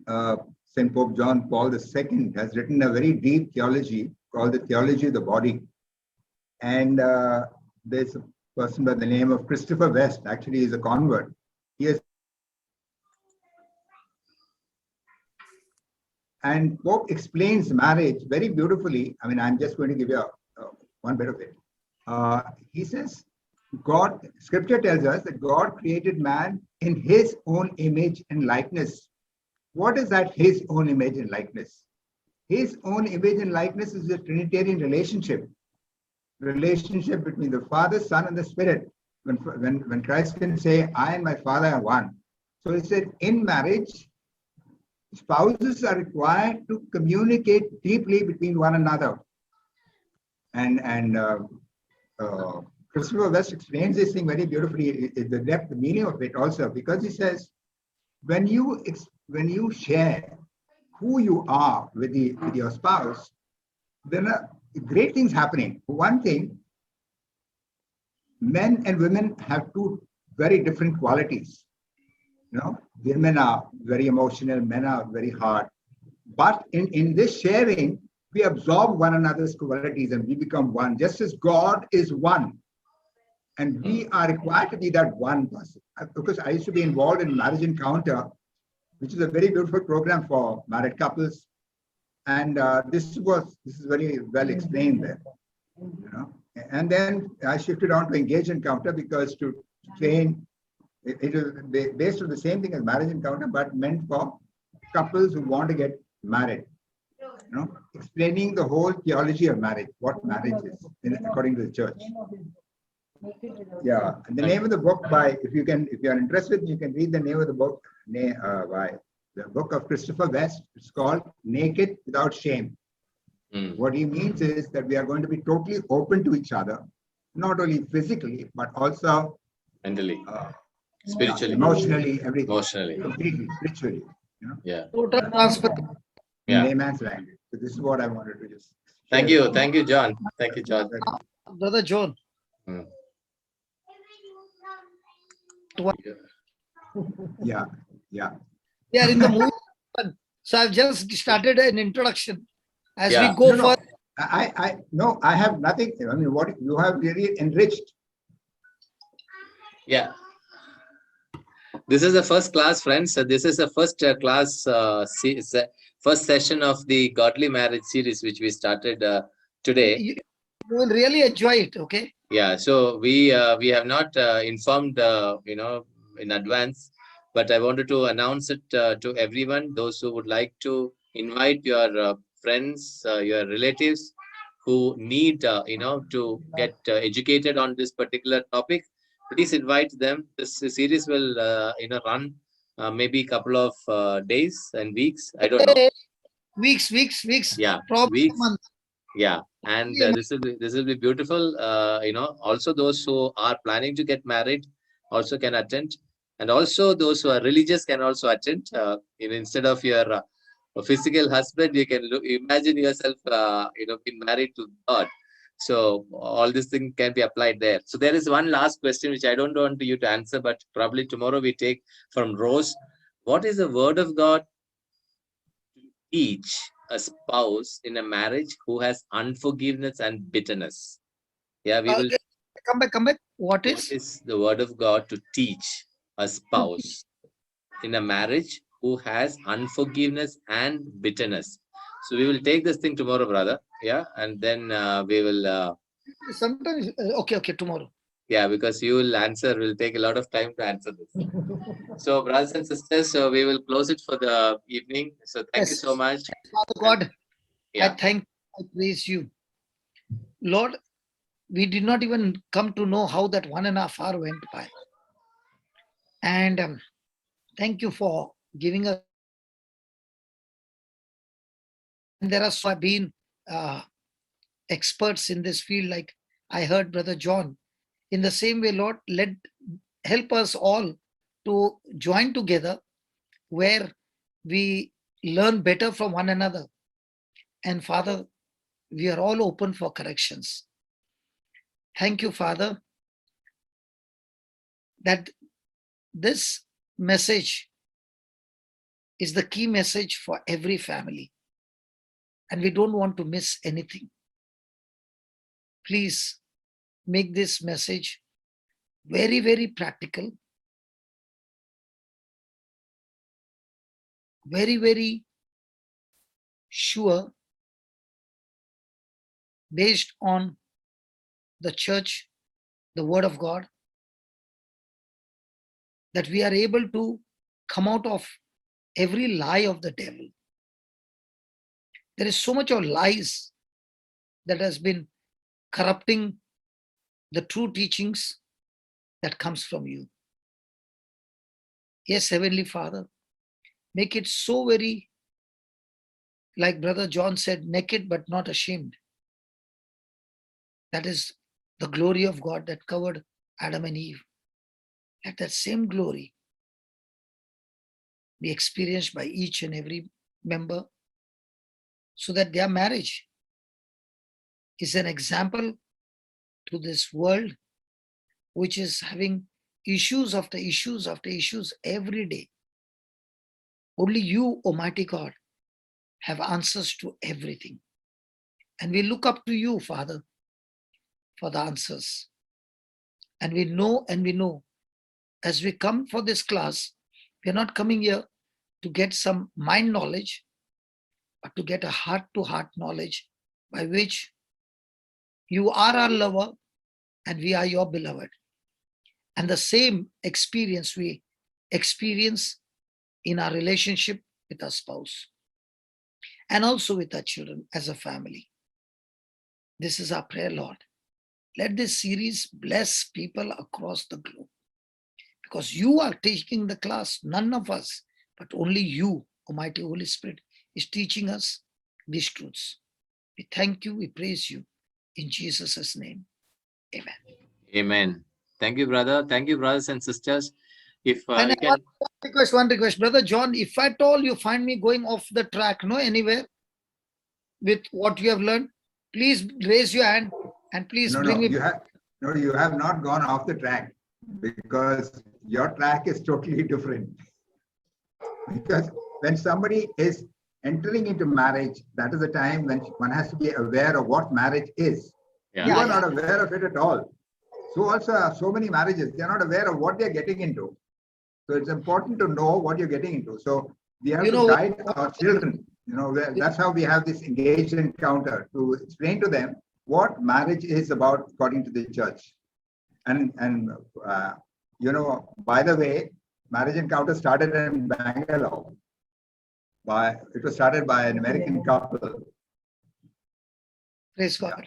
S4: St. Pope John Paul II has written a very deep theology called the Theology of the Body. And there's a person by the name of Christopher West, actually he's a convert. And Pope explains marriage very beautifully. I mean, I'm just going to give you one bit of it. He says, Scripture tells us that God created man in his own image and likeness. What is that, his own image and likeness? His own image and likeness is a Trinitarian relationship between the Father, Son, and the Spirit. When Christ can say, I and my Father are one. So he said, in marriage, spouses are required to communicate deeply between one another. And Christopher West explains this thing very beautifully, the depth, the meaning of it also, because he says, when you share who you are with your spouse, then great things happening. One thing, men and women have two very different qualities. Women are very emotional, men are very hard. But in this sharing, we absorb one another's qualities and we become one, just as God is one. And we are required to be that one person. Because I used to be involved in Marriage Encounter, which is a very beautiful program for married couples. And this is very well explained there. And then I shifted on to Engage Encounter, because to train, it is based on the same thing as Marriage Encounter, but meant for couples who want to get married. Explaining the whole theology of marriage, what marriage is according to the church. Yeah, and the name of the book if you are interested, you can read the name of the book by the book of Christopher West. It's called Naked Without Shame. What he means is that we are going to be totally open to each other, not only physically, but also
S1: mentally, spiritually,
S4: emotionally, everything.
S1: Emotionally.
S4: Completely, spiritually.
S1: Yeah.
S2: Total transfer.
S4: In layman's language. So this is what I wanted to just share.
S1: Thank you, John. Thank you, John.
S2: Brother John.
S4: Yeah.
S2: We are in the movie. So I've just started an introduction. As
S1: Yeah.
S2: we go
S4: No,
S2: for
S4: I have nothing. I mean, what you have really enriched.
S1: Yeah. This is the first class, friends. This is the first class, first session of the Godly Marriage series, which we started today.
S2: you will really enjoy it, okay?
S1: Yeah. So we have not informed, in advance, but I wanted to announce it to everyone. Those who would like to invite your friends, your relatives, who need, to get educated on this particular topic. Please invite them. This series will, run maybe a couple of days and weeks. I don't know.
S2: Weeks.
S1: Yeah,
S2: Probably
S1: weeks.
S2: a month.
S1: Yeah, and this will be beautiful. Also those who are planning to get married also can attend, and also those who are religious can also attend. Instead of your physical husband, you can imagine yourself, being married to God. So all these things can be applied there. So there is one last question which I don't want you to answer, but probably tomorrow we take from Rose. What is the word of God to teach a spouse in a marriage who has unforgiveness and bitterness? Yeah, we will.
S2: Come back. What
S1: What is the word of God to teach a spouse in a marriage who has unforgiveness and bitterness? So we will take this thing tomorrow, brother. Yeah, and then we will.
S2: Sometimes, okay, tomorrow.
S1: Yeah, because you will answer, will take a lot of time to answer this. So, brothers and sisters, so we will close it for the evening. So, thank you so much.
S2: Father God,
S1: Yeah.
S2: I praise you. Lord, we did not even come to know how that 1.5 hours went by. And thank you for giving us. And there are so been experts in this field, like I heard Brother John. In the same way, Lord, help us all to join together where we learn better from one another. And Father, we are all open for corrections. Thank you, Father, that this message is the key message for every family. And we don't want to miss anything. Please make this message very, very practical, very, very sure, based on the church, the word of God, that we are able to come out of every lie of the devil. There is so much of lies that has been corrupting the true teachings that comes from you. Yes, Heavenly Father, make it so very, like Brother John said, naked but not ashamed. That is the glory of God that covered Adam and Eve. Let that same glory be experienced by each and every member, so that their marriage is an example to this world, which is having issues after issues after issues every day. Only you, Almighty God, have answers to everything. And we look up to you, Father, for the answers. And we know, as we come for this class, we are not coming here to get some mind knowledge, but to get a heart-to-heart knowledge by which you are our lover and we are your beloved. And the same experience we experience in our relationship with our spouse and also with our children as a family. This is our prayer, Lord. Let this series bless people across the globe, because you are teaching the class, none of us, but only you, Almighty Holy Spirit, is teaching us these truths. We thank you, we praise you. In Jesus' name, amen.
S1: Amen. Thank you, brother. Thank you, brothers and sisters. If
S2: And
S1: you can...
S2: one request, Brother John, if at all you find me going off the track, anywhere with what you have learned, please raise your hand and please bring me.
S4: You have not gone off the track, because your track is totally different. Because when somebody is entering into marriage, that is the time when one has to be aware of what marriage is. You are not aware of it at all. So also so many marriages, they are not aware of what they are getting into. So it's important to know what you're getting into. So we have to guide our children. That's how we have this engaged encounter, to explain to them what marriage is about according to the church. And by the way, marriage encounter started in Bangalore. It was started by an American couple.
S2: Praise God.